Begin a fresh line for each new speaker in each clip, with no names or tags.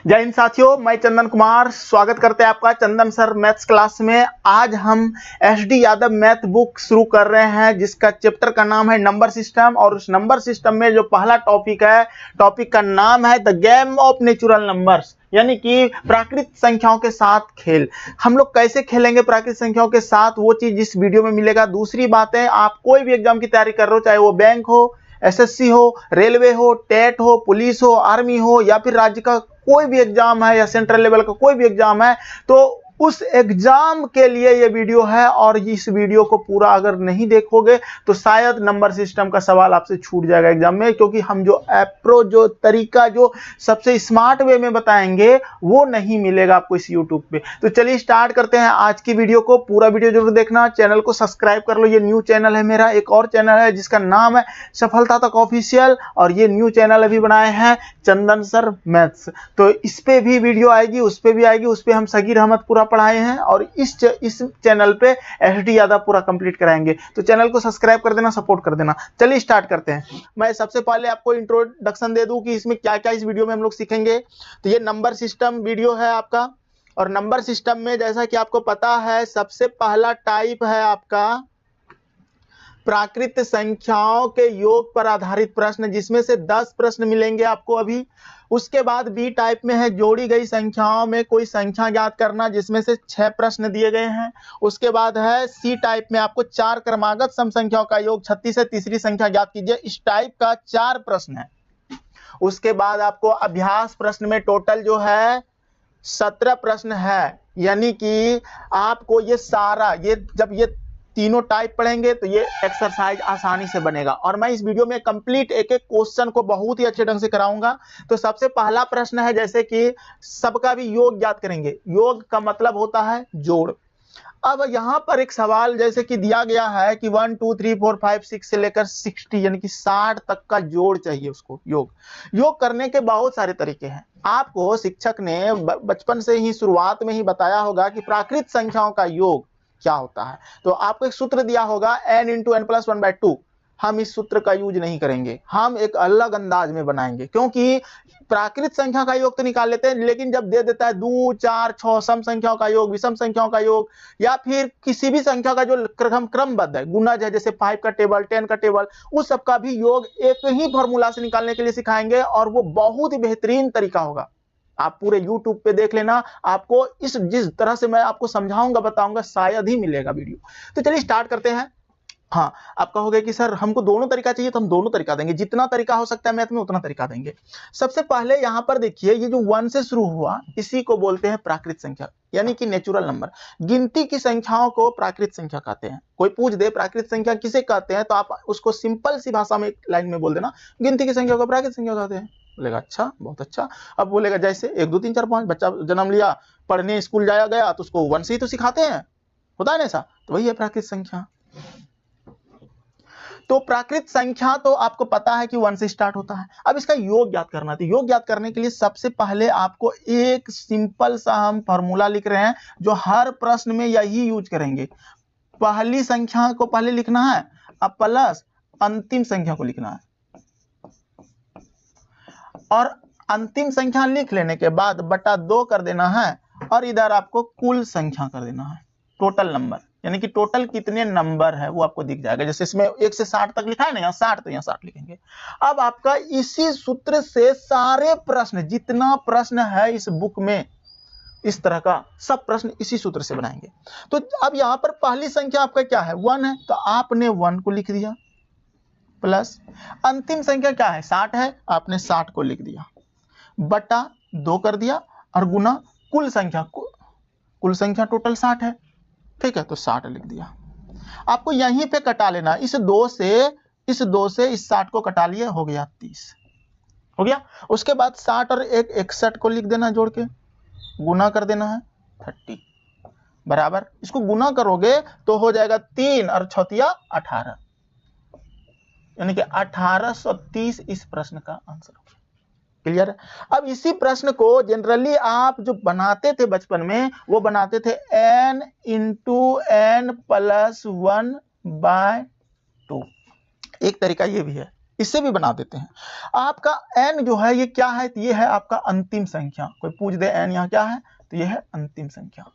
जय हिंद साथियों, मैं चंदन कुमार स्वागत करते हैं आपका चंदन सर मैथ्स क्लास में। आज हम एसडी यादव मैथ बुक शुरू कर रहे हैं जिसका चैप्टर का नाम है नंबर सिस्टम। और उस नंबर सिस्टम में जो पहला टॉपिक है, टॉपिक का नाम है the game of natural numbers, यानी कि प्राकृतिक संख्याओं के साथ खेल। हम लोग कैसे खेलेंगे प्राकृतिक संख्याओं के साथ, वो चीज इस वीडियो में मिलेगा। दूसरी बात है, आप कोई भी एग्जाम की तैयारी कर रहे हो, चाहे वो बैंक हो, एसएससी हो, रेलवे हो, टेट हो, पुलिस हो, आर्मी हो, या फिर राज्य का कोई भी एग्जाम है या सेंट्रल लेवल का कोई भी एग्जाम है, तो उस एग्जाम के लिए ये वीडियो है। और इस वीडियो को पूरा अगर नहीं देखोगे तो शायद नंबर सिस्टम का सवाल आपसे छूट जाएगा एग्जाम में, क्योंकि हम जो अप्रोच, जो तरीका, जो सबसे स्मार्ट वे में बताएंगे वो नहीं मिलेगा आपको इस यूट्यूब पे। तो चलिए स्टार्ट करते हैं आज की वीडियो को। पूरा वीडियो जरूर देखना, चैनल को सब्सक्राइब कर लो। ये न्यू चैनल है मेरा, एक और चैनल है जिसका नाम है सफलता तक ऑफिशियल, और ये न्यू चैनल अभी बनाए हैं चंदन सर मैथ्स। तो इस पे भी वीडियो आएगी, उस पे भी आएगी। उस पे हम सगीर अहमद पूरा पढ़ाए हैं, और इस चैनल पे एसडी यादव पूरा कंप्लीट कराएंगे। तो चैनल को सब्सक्राइब कर देना, सपोर्ट कर देना। चलिए स्टार्ट करते हैं। मैं सबसे पहले आपको इंट्रोडक्शन दे दूं कि इसमें क्या क्या इस वीडियो में हम लोग सीखेंगे। तो ये नंबर सिस्टम वीडियो है आपका, और नंबर सिस्टम में जैसा कि आपको पता है, सबसे पहला टाइप है आपका प्राकृत संख्याओं के योग पर आधारित प्रश्न, जिसमें से 10 प्रश्न मिलेंगे आपको अभी। उसके बाद बी टाइप में है जोड़ी गई संख्याओं में कोई संख्या ज्ञात करना, जिसमें से 6 प्रश्न दिए गए हैं। उसके बाद है सी टाइप में आपको 4 क्रमागत सम संख्याओं का योग 36 से तीसरी संख्या ज्ञात कीजिए, इस टाइप का 4 प्रश्न है। उसके बाद आपको अभ्यास प्रश्न में टोटल जो है 17 प्रश्न है, यानी कि आपको ये सारा, ये जब ये तीनों टाइप पढ़ेंगे तो ये एक्सरसाइज आसानी से बनेगा। और मैं इस वीडियो में कंप्लीट एक एक क्वेश्चन को बहुत ही अच्छे ढंग से कराऊंगा। तो सबसे पहला प्रश्न है, जैसे कि सबका भी योग ज्ञात करेंगे। योग का मतलब होता है जोड़। अब यहां पर एक सवाल जैसे कि दिया गया है कि 1 2 3 4 5 6 से लेकर 60 यानी कि 60 तक का जोड़ चाहिए उसको। योग करने के बहुत सारे तरीके हैं। आपको शिक्षक ने बचपन से ही, शुरुआत में ही बताया होगा कि प्राकृत संख्याओं का योग क्या होता है। तो आपको एक सूत्र दिया होगा n × n+1/2। हम इस सूत्र का यूज नहीं करेंगे, हम एक अलग अंदाज में बनाएंगे, क्योंकि प्राकृत संख्या का योग तो निकाल लेते हैं, लेकिन जब दे देता है 2 4 6 सम संख्याओं का योग, विषम संख्याओं का योग, या फिर किसी भी संख्या का जो क्रमबद्ध है, गुणज है, जैसे 5 का टेबल, 10 का टेबल, उस सब का भी योग एक ही फॉर्मूला से निकालने के लिए सिखाएंगे, और वो बहुत ही बेहतरीन तरीका होगा। आप पूरे YouTube पे देख लेना, आपको जिस तरह से मैं आपको समझाऊंगा, बताऊंगा, शायद ही मिलेगा वीडियो। तो चलिए स्टार्ट करते हैं। हाँ, आप कहोगे कि सर हमको दोनों तरीका चाहिए, तो हम दोनों तरीका देंगे, जितना तरीका हो सकता है मैथ में उतना तरीका देंगे। सबसे पहले यहां पर देखिए, ये जो 1 से शुरू हुआ, इसी को बोलते हैं प्राकृत संख्या, यानी कि नेचुरल नंबर। गिनती की संख्याओं को प्राकृत संख्या कहते हैं। कोई पूछ दे प्राकृत संख्या किसे कहते हैं, तो आप उसको सिंपल सी भाषा में एक लाइन में बोल देना, गिनती की संख्या को प्राकृत संख्या कहते हैं। बोलेगा अच्छा, बहुत अच्छा। अब बोलेगा जैसे 1 2 3 4 5, बच्चा जन्म लिया, पढ़ने स्कूल जाया गया, तो उसको 1 से ही तो सिखाते हैं, होता है ना ऐसा, तो वही है प्राकृत संख्या। तो प्राकृत संख्या तो आपको पता है कि 1 से स्टार्ट होता है। अब इसका योग ज्ञात करना, तो योग ज्ञात करने के लिए सबसे पहले आपको एक सिंपल सा हम फॉर्मूला लिख रहे हैं, जो हर प्रश्न में यही यूज करेंगे। पहली संख्या को पहले लिखना है, अब प्लस अंतिम संख्या को लिखना है, और अंतिम संख्या लिख लेने के बाद बटा 2 कर देना है, और इधर आपको कुल संख्या कर देना है, टोटल नंबर, यानी कि टोटल कितने नंबर है वो आपको दिख जाएगा। जैसे इसमें 1 से 60 तक लिखा है ना, यहाँ 60, तो यहाँ 60 लिखेंगे। अब आपका इसी सूत्र से सारे प्रश्न, जितना प्रश्न है इस बुक में, इस तरह का सब प्रश्न इसी सूत्र से बनाएंगे। तो अब यहाँ पर पहली संख्या आपका क्या है, 1 है, तो आपने 1 को लिख दिया, प्लस अंतिम संख्या क्या है, 60 है, आपने 60 को लिख दिया, बटा 2 कर दिया, और गुना कुल संख्या, कुल संख्या टोटल 60 है, ठीक है, तो 60 लिख दिया। आपको यहीं पे कटा लेना, इस 2 से इस 60 को कटा लिए, हो गया 30, हो गया। उसके बाद 60 और 1 61 को लिख देना, जोड़ के गुना कर देना है 30, बराबर। इसको गुना करोगे तो हो जाएगा 3 और 6 18, यानी कि 1830 इस प्रश्न का आंसर होगा। क्लियर है। अब इसी प्रश्न को जनरली आप जो बनाते थे बचपन में, वो बनाते थे n × n+1/2। एक तरीका ये भी है, इसे भी बना देते हैं। आपका n जो है ये क्या है, तो ये है आपका अंतिम संख्या। कोई पूछ दे n यहाँ क्या है, तो ये है अंतिम संख्या।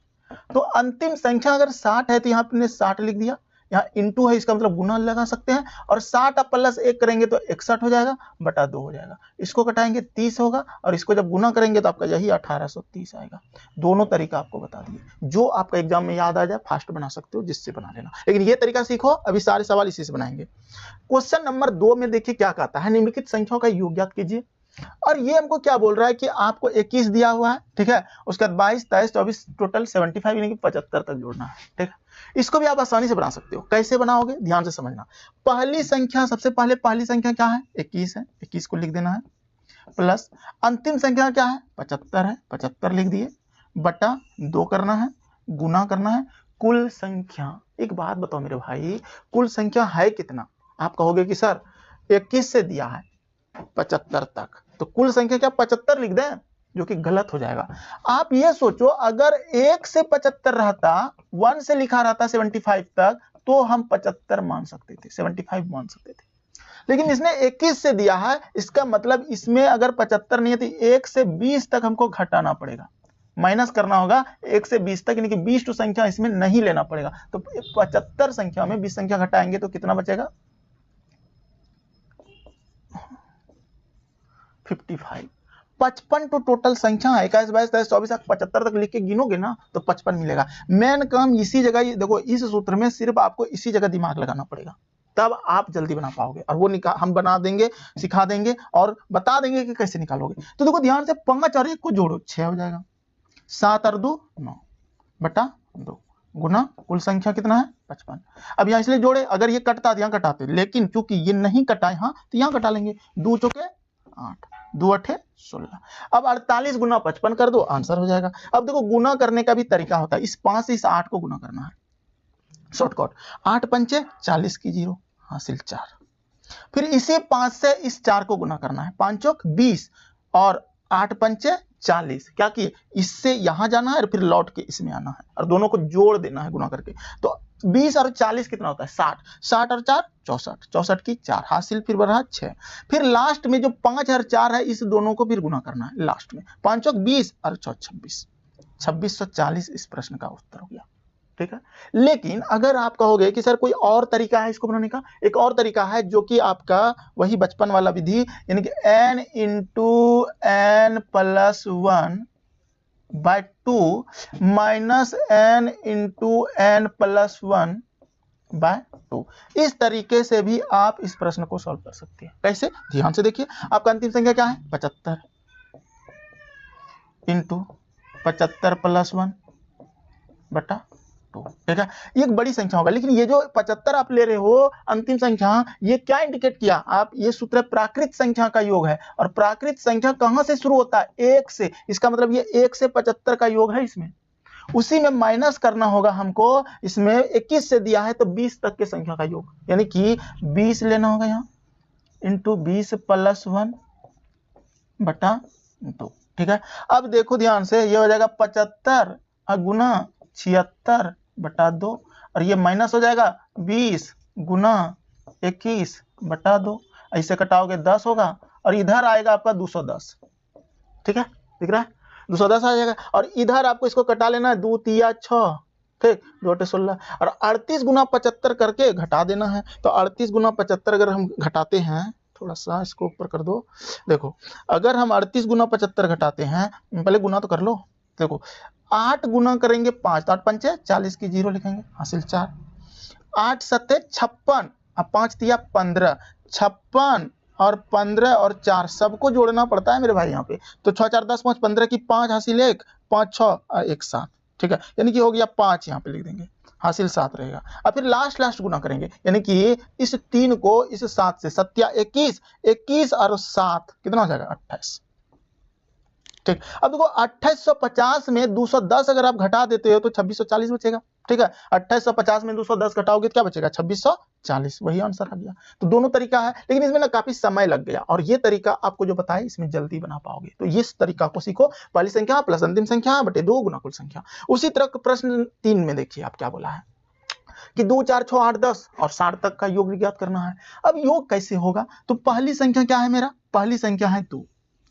तो अंतिम संख्या अगर 60 है तो यहाँ पे 60 लिख दिया, यहाँ इंटू है इसका मतलब गुना लगा सकते हैं, और 60 आप प्लस 1 करेंगे तो 61 हो जाएगा, बटा 2 हो जाएगा। इसको कटाएंगे 30 होगा, और इसको जब गुना करेंगे तो आपका यही 1830 आएगा। दोनों तरीका आपको बता दिए, जो आपका एग्जाम में याद आ जाए फास्ट बना सकते हो, जिससे बना लेना, लेकिन ये तरीका सीखो। अभी सारे सवाल इसी से बनाएंगे। क्वेश्चन नंबर 2 में देखिए क्या कहता है, निम्नलिखित संख्याओं का योग ज्ञात कीजिए। और ये हमको क्या बोल रहा है कि आपको 21 दिया हुआ है, ठीक है, उसके बाद 22, 23, 24, टोटल 75 यानी कि 75 तक जोड़ना है, ठीक है। इसको भी आप आसानी से बना सकते हो। कैसे बनाओगे, ध्यान से समझना। पहली संख्या, सबसे पहले पहली संख्या क्या है, 21 है, 21 को लिख देना है, प्लस अंतिम संख्या क्या है, 75 है, 75 लिख दिए, बटा 2 करना है, गुना करना है। कुल संख्या, एक बात बताओ मेरे भाई, कुल संख्या है कितना? आप कहोगे कि सर 21 से दिया है 75 तक, तो कुल संख्या क्या 75 लिख दें, जो कि गलत हो जाएगा। आप ये सोचो, अगर 1 से 75 रहता, 1 से लिखा रहता 75 तक, तो हम 75 मान सकते थे, 75 मान सकते थे। लेकिन इसने 21 से दिया है, इसका मतलब इसमें अगर 75 नहीं है तो 1 से 20 तक हमको घटाना पड़ेगा, माइनस करना होगा 1 से 20 तक, यानी कि 20 संख्या इसमें नहीं लेना पड़ेगा। तो 75 संख्या में 20 संख्या घटाएंगे तो कितना बचेगा, 55। 55 तो टोटल संख्या है, 21, 22, 23, 24, 75 तक लिख के गिनोगे ना तो 55 मिलेगा। मेन काम इसी जगह, देखो इस सूत्र में सिर्फ आपको इसी जगह दिमाग लगाना पड़ेगा, तब आप जल्दी बना पाओगे। और वो हम बना देंगे, सिखा देंगे और बता देंगे कि कैसे निकालोगे। तो देखो ध्यान से, 5 और 1 को जोड़ो, 6 हो जाएगा, 7 और 2 9, बटा 2, गुना कुल संख्या कितना है 55। अब यहाँ इसलिए जोड़े, अगर ये कटता तो यहाँ कटाते, लेकिन चूंकि ये नहीं कटा यहाँ तो यहाँ कटा लेंगे। 2 चौके 8, 2 8 16। अब 48 गुना 55 कर दो, आंसर हो जाएगा। अब देखो गुना करने का भी तरीका होता है, इस 5 से इस 8 को गुना करना है, शॉर्टकट 8 पंचे 40 की 0, हासिल 4। फिर इसी 5 से इस 4 को गुना करना है, 5 चौक 20 और 8 पंचे 40। क्या किए, इससे यहां जाना है और फिर लौट के इसमें आना है और दोनों को जोड़ देना है गुना करके। तो 20 और 40 कितना होता है 60, 60 और 4 64, 64 की 4, हासिल फिर बढ़ा 6। फिर लास्ट में जो 5 और 4 है, इस दोनों को फिर गुना करना है लास्ट में, 5 चौक 20 और 6 26, 2640 इस प्रश्न का उत्तर हो गया, ठीक है। लेकिन अगर आप कहोगे कि सर कोई और तरीका है इसको बनाने का, एक और तरीका है जो कि आपका वही बचपन वाला विधि, यानी कि n into n plus 1 by 2 minus n into n plus 1 by 2। इस तरीके से भी आप इस प्रश्न को सॉल्व कर सकते हैं। कैसे, ध्यान से देखिए। आपका अंतिम संख्या क्या है 75 इंटू 75 प्लस 1 बटा 2, ठीक है। ये एक बड़ी संख्या होगा, लेकिन ये जो 75 आप ले रहे हो अंतिम संख्या, ये क्या इंडिकेट किया आप, ये सूत्र प्राकृत संख्या का योग है। और प्राकृत संख्या कहां से शुरू होता है, 1 से। इसका मतलब ये 1 से 75 का योग है, इसमें उसी में माइनस करना होगा हमको। इसमें 21 से दिया है तो 20 तक के संख्या का योग, यानी कि 20 लेना होगा यहाँ, इंटू 20 प्लस 1 बटा 2, ठीक है। अब देखो ध्यान से, ये हो जाएगा 75 गुना 76 बटा 2, और ये माइनस हो जाएगा 20 गुना 21 बटा 2, ऐसे कटाओगे 10 होगा, और इधर आएगा आपका 210, ठीक है, दिख रहा है 210 आ जाएगा। और इधर आपको इसको कटा लेना है, 2 तिया 6, ठीक, 2 8 16, और 38 गुना 75 करके घटा देना है। तो 38 गुना 75 अगर हम घटाते हैं, थोड़ा सा इसको ऊपर कर दो, देखो अगर हम 38 गुना 75 घटाते हैं, पहले गुना तो कर लो, देखो 8 गुना करेंगे 5, तो 8 पंचे 40 की 0 लिखेंगे, हासिल 4, 8 सत्ते 56, अब 5 तिया 15, 56 और 15 और 4 सबको जोड़ना पड़ता है मेरे भाई यहाँ पे। तो 6 4 10 5 15 की 5, हासिल 1, 5 6 और 1 7, ठीक है, यानी कि हो गया 5, यहाँ पे लिख देंगे, हासिल 7 रहेगा। अब फिर लास्ट गुना करेंगे, यानी कि इस 3 को इस 7 से, 7 21, 21 और 7 कितना हो जाएगा 28, ठीक। अब देखो 2850 में 210 अगर आप घटा देते हो तो 2640 बचेगा, ठीक है। 2850 में 210 घटाओगे तो क्या बचेगा 2640, वही आंसर आ गया। तो दोनों तरीका है, लेकिन इसमें ना काफी समय लग गया, और ये तरीका आपको जो बताया इसमें जल्दी बना पाओगे। तो इस तरीका को सीखो, पहली संख्या प्लस अंतिम संख्या बटे 2 गुना कुल संख्या। उसी तरह प्रश्न 3 में देखिए आप क्या बोला है, कि 2 4 6 8 10 और 60 तक का योग ज्ञात करना है। अब योग कैसे होगा? तो पहली संख्या क्या है मेरा? पहली संख्या है 2,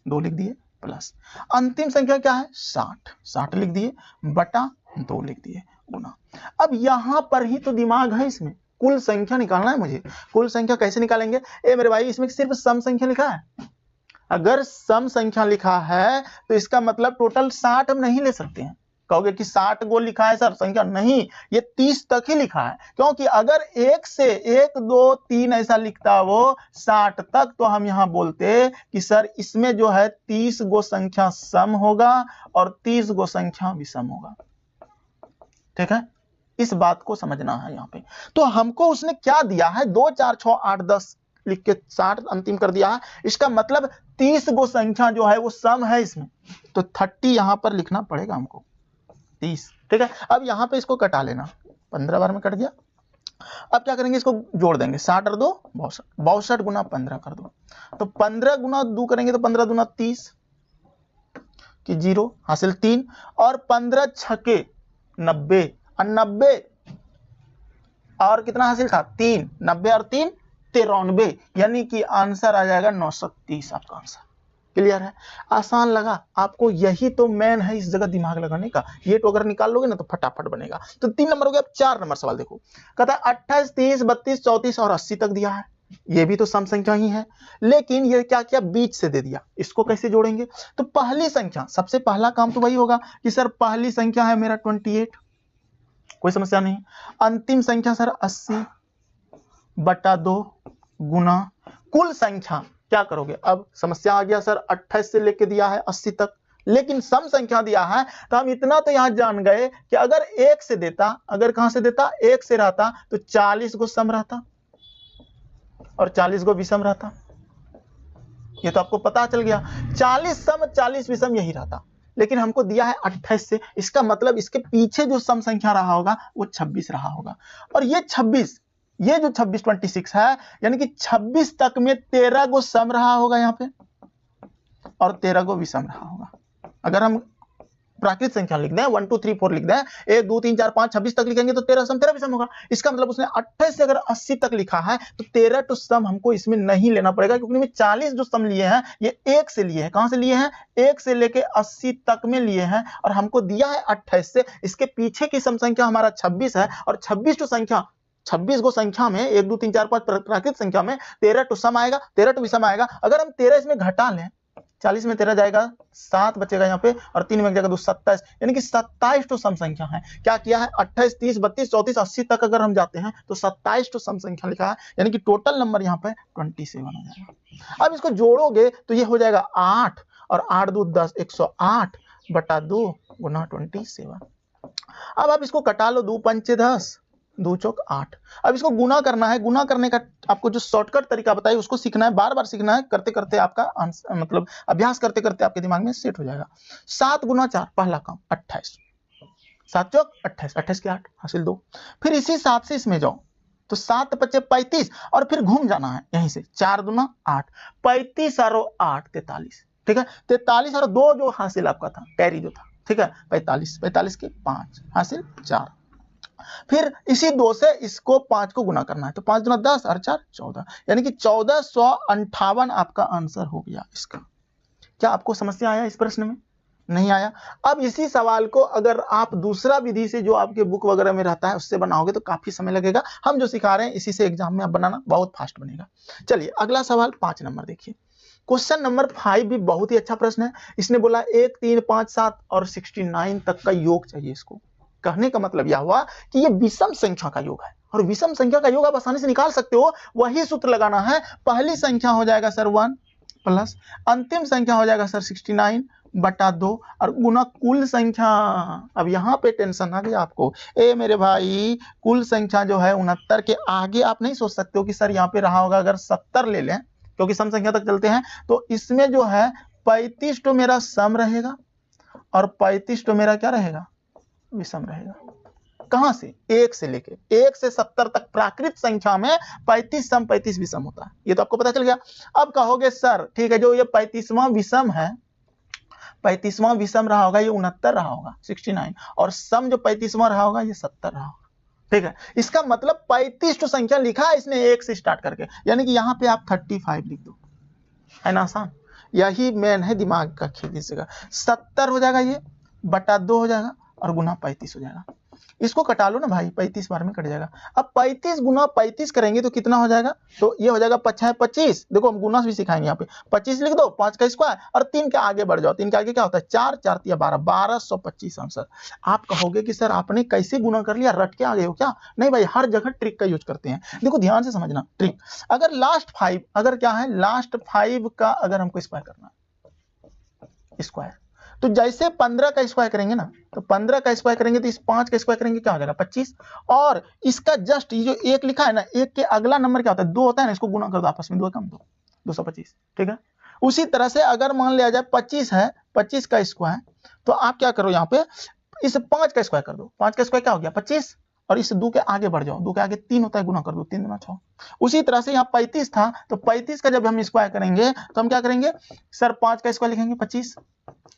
2 लिख दिए, प्लस अंतिम संख्या क्या है? 60, 60 लिख दिए, बटा 2 लिख दिए, गुना। अब यहां पर ही तो दिमाग है, इसमें कुल संख्या निकालना है मुझे। कुल संख्या कैसे निकालेंगे? ए मेरे भाई, इसमें सिर्फ सम संख्या लिखा है। अगर सम संख्या लिखा है तो इसका मतलब टोटल 60 हम नहीं ले सकते हैं। कहोगे कि 60 गो लिखा है सर संख्या, नहीं, ये 30 तक ही लिखा है, क्योंकि अगर 1 से 1 2 3 ऐसा लिखता वो 60 तक, तो हम यहां बोलते कि सर इसमें जो है 30 गो संख्या सम होगा और 30 गो संख्या विषम होगा। ठीक है, इस बात को समझना है यहाँ पे। तो हमको उसने क्या दिया है? 2 4 6 8 10 लिख के 60 अंतिम कर दिया है। इसका मतलब 30 गो संख्या जो है वो सम है इसमें, तो 30 यहां पर लिखना पड़ेगा हमको, 30। ठीक है, अब यहां पे इसको कटा लेना, 15 बार में कट गया। अब क्या करेंगे? इसको जोड़ देंगे, 60 और 2 62, 62 गुना 15 कर दो, तो 15 गुना 2 करेंगे तो 15 दूना 30 कि 0 हासिल 3, और 15 छके 90, और 90 और कितना हासिल था? 3, 90 और 3 93, यानी कि आंसर आ जाएगा 930 आपका आंसर। क्लियर है? आसान लगा आपको? यही तो मेन है इस जगह दिमाग लगाने का। ये तो अगर निकाल लोगे ना तो फटाफट बनेगा। तो 3 नंबर हो गया। अब 4 नंबर सवाल देखो, कहता है 28 30 32 34 और 80 तक दिया है। ये भी तो सम संख्या ही है, लेकिन ये क्या किया? बीच से दे दिया। इसको कैसे जोड़ेंगे? तो पहली संख्या, सबसे पहला काम तो वही होगा कि सर पहली संख्या है मेरा 28, कोई समस्या नहीं। अंतिम संख्या सर 80 बटा 2 गुना कुल संख्या। क्या करोगे? अब समस्या आ गया सर 28 से लेके दिया है 80 तक, लेकिन सम संख्या दिया है, तो हम इतना तो यहां जान गए कि अगर 1 से देता, अगर कहां से देता? 1 से रहता तो 40 गो सम रहता और 40 गो विषम रहता। ये तो आपको पता चल गया, 40 सम 40 विषम यही रहता, लेकिन हमको दिया है 28 से। इसका मतलब इसके पीछे जो सम संख्या रहा होगा वो 26 रहा होगा, और ये 26, ये जो 26 26 है, यानी कि 26 तक में 13 गो सम रहा होगा यहाँ पे और 13 गो विषम रहा होगा। अगर हम प्राकृत संख्या लिख दें, 1 2 3 4 लिख दें, 1 2 3 4 5 26 तक लिखेंगे तो 13 सम 13 विषम होगा। इसका मतलब उसने 28 से अगर 80 तक लिखा है तो 13 टू सम हमको इसमें नहीं लेना पड़ेगा, क्योंकि में 40 जो सम लिए हैं ये 1 से लिए हैं। कहां से लिए हैं? 1 से लेके 80 तक में लिए हैं, और हमको दिया है 28 से। इसके पीछे की सम संख्या हमारा 26 है, और 26 टू संख्या, 26 गो संख्या में 1 2 3 4 5 प्राकृत संख्या में 13 टू सम आएगा, 13 टू विषम आएगा। अगर हम 13 इसमें घटा लें, 40 में 13 जाएगा 7 बचेगा यहाँ पे, और 3 में जाएगा 2 27, यानी कि 27 टू सम संख्या है। क्या किया है? 28 30 32 34 80 तक अगर हम जाते हैं तो 27 टू सम संख्या लिखा है, यानी कि टोटल नंबर यहाँ पे 27 हो जाएगा। अब इसको जोड़ोगे तो ये हो जाएगा 8, और 8 2 10 108 बटा 2 गुना 27। अब आप इसको कटा लो, 2 पंचे 10 2 चौक 8। अब इसको गुना करना है। गुना करने का आपको जो शॉर्टकट तरीका बताइए उसको सीखना है, बार बार सीखना है, करते करते आपका मतलब अभ्यास करते करते आपके दिमाग में सेट हो जाएगा। 7 गुना 4 पहला काम 28, 7 चौक 28, 28 के 8 हासिल 2। फिर इसी 7 से इसमें जाओ तो 7 पचे 35, और फिर घूम जाना है यहीं से, 4 दूना 8, 35 और 8 43। ठीक है, 43 और 2 जो हासिल आपका था, कैरी जो था, ठीक है, 45, 45 के 5 हासिल 4। फिर इसी 2 से इसको 5 को गुना करना है, तो 5 दूना 10 और 4 14, यानी कि 1458 आपका आंसर हो गया इसका। क्या आपको समस्या आया इस प्रश्न में? नहीं आया? अब इसी सवाल को अगर आप दूसरा विधि से जो आपके बुक वगैरह में रहता है उससे बनाओगे तो काफी समय लगेगा। हम जो सिखा रहे हैं इसी से एग्जाम में आप बनाना, बहुत फास्ट बनेगा। चलिए अगला सवाल 5 नंबर देखिए। क्वेश्चन नंबर 5 भी बहुत ही अच्छा प्रश्न है। इसने बोला 1 3 5 7 और 69 तक का योग चाहिए इसको। कहने का मतलब यह हुआ कि ये विषम संख्या का योग है, और विषम संख्या का योग आप आसानी से निकाल सकते हो। वही सूत्र लगाना है। पहली संख्या हो जाएगा सर 1 प्लस अंतिम संख्या हो जाएगा सर 69 बटा 2 और गुना कुल संख्या। अब यहाँ पे टेंशन आ गया आपको, ए मेरे भाई कुल संख्या जो है 69 के आगे आप नहीं सोच सकते हो कि सर यहाँ पे रहा होगा। अगर 70 ले लें, क्योंकि सम संख्या तक चलते हैं, तो इसमें जो है 35 तो मेरा सम रहेगा और 35 तो मेरा क्या रहेगा? विषम रहेगा। कहां से? 1 से लेके 1 से 70 तक प्राकृत संख्या में 35 सम 35 विषम होता है। ये तो आपको पता चल गया। अब कहोगे सर ठीक है, जो ये 35वां विषम है, 35वां विषम रहा होगा ये 69 रहा होगा 69, और सम जो 35वां रहा होगा ये 70 रहा होगा। ठीक है, इसका मतलब 35 तो संख्या लिखा है इसने 1 से स्टार्ट करके, यानी कि यहाँ पे आप 35 लिख दो, है ना आसान। यही मेन है दिमाग का खेल। इस जगह 70 हो जाएगा, ये बटा 2 हो जाएगा और गुना 35 हो जाएगा। इसको कटा लो ना भाई, 35 बार में कट जाएगा। अब 35 गुना 35 करेंगे तो कितना हो जाएगा, तो ये हो जाएगा 25। देखो हम गुना भी सिखाएंगे यहाँ पे। 25 लिख दो, 5 का स्क्वायर और 3 के आगे बढ़ जाओ। 3 के आगे क्या होता है 4, 4 या 12, 1225 आंसर। आप कहोगे कि सर आपने कैसे गुना कर लिया, रट के आ गए हो क्या? नहीं भाई, हर जगह ट्रिक का यूज करते हैं। देखो ध्यान से समझना ट्रिक। अगर लास्ट 5, अगर क्या है लास्ट 5 का अगर हमको स्क्वायर करना है, स्क्वायर, तो जैसे 15 का स्क्वायर करेंगे ना, तो 15 का स्क्वायर करेंगे तो इस 5 का स्क्वायर करेंगे क्या हो जाएगा 25। और इसका जस्ट ये जो 1 लिखा है ना, 1 के अगला नंबर क्या होता है 2 होता है ना, इसको गुना कर दो आपस में, 2 कम 2, 225। ठीक है, उसी तरह से अगर मान लिया जाए 25 है, 25 का स्क्वायर, तो आप क्या करो यहाँ पे इस 5 का स्क्वायर कर दो। 5 का स्क्वायर क्या हो गया 25, और इस 2 के आगे बढ़ जाओ, 2 के आगे 3 होता है, गुना कर दो, 3 गुना 6। उसी तरह से यहाँ 35 था, तो 35 का जब हम स्क्वायर करेंगे तो हम क्या करेंगे सर 5 का स्क्वायर लिखेंगे 25,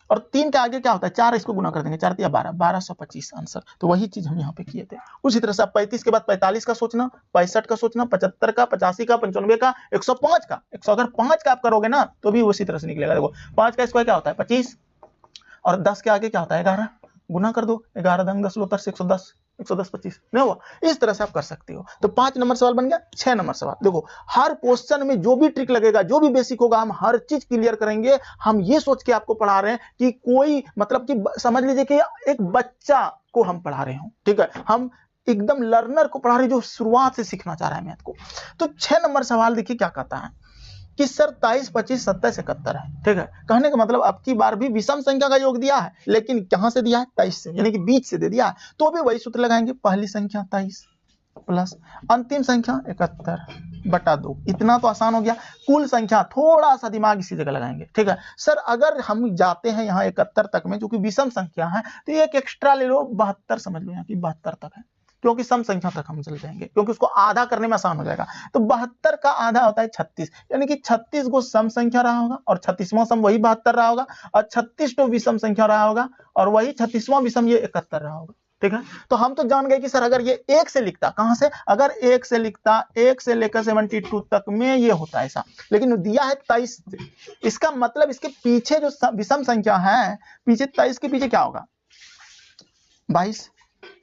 और 3 के आगे क्या होता है 4, इसको गुना कर देंगे, 4 या 12, 1225 आंसर। तो वही चीज हम यहाँ पे किए थे। उसी तरह से 35 के बाद 45 का सोचना, 65 का सोचना, 75 का, 85 का, 95 का, 105 का। 100 अगर 5 का आप करोगे ना तो भी उसी तरह से निकलेगा। देखो 5 का स्क्वायर क्या होता है 25, और 10 के आगे क्या होता है 11, गुना कर दो, 11 दंग 10 लो 110, 110 25 नहीं हुआ। इस तरह से आप कर सकते हो। तो 5 नंबर सवाल बन गया। 6 नंबर सवाल देखो, हर क्वेश्चन में जो भी ट्रिक लगेगा, जो भी बेसिक होगा, हम हर चीज क्लियर करेंगे। हम ये सोच के आपको पढ़ा रहे हैं कि कोई मतलब कि समझ लीजिए कि एक बच्चा को हम पढ़ा रहे हो, ठीक है, हम एकदम लर्नर को पढ़ा रहे हैं जो शुरुआत से सीखना चाह रहा है मैथ को। तो 6 नंबर सवाल देखिए क्या कहता है कि सर 23, 25, 27, 71 है। ठीक है, कहने का मतलब अब की बार भी विषम संख्या का योग दिया है, लेकिन कहां से दिया है 23 से, यानी कि बीच से दे दिया है। तो भी वही सूत्र लगाएंगे, पहली संख्या 23 प्लस अंतिम संख्या 71 बटा 2। इतना तो आसान हो गया। कुल संख्या थोड़ा सा दिमाग इसी जगह लगाएंगे। ठीक है सर, अगर हम जाते हैं यहाँ 71 तक में, जो कि विषम संख्या है, तो एक एक्स्ट्रा ले लो, 72 समझ लो यहाँ की 72 तक है, क्योंकि सम संख्या तक हम चल जाएंगे, क्योंकि उसको आधा करने में आसान हो जाएगा। तो 72 का आधा होता है 36, यानी कि 36 को सम संख्या रहा होगा, और 36वां सम वही 72 रहा होगा, और 36 तो विषम संख्या रहा होगा, और वही 36वां विषम ये 71 रहा होगा। ठीक है, तो हम तो जान गए कि सर अगर ये 1 से लिखता, कहां से, अगर 1 से लिखता, 1 से लेकर 72 तक में ये होता ऐसा, लेकिन दिया है 23 से। इसका मतलब इसके पीछे जो विषम संख्या है, पीछे 23 के पीछे क्या होगा 22।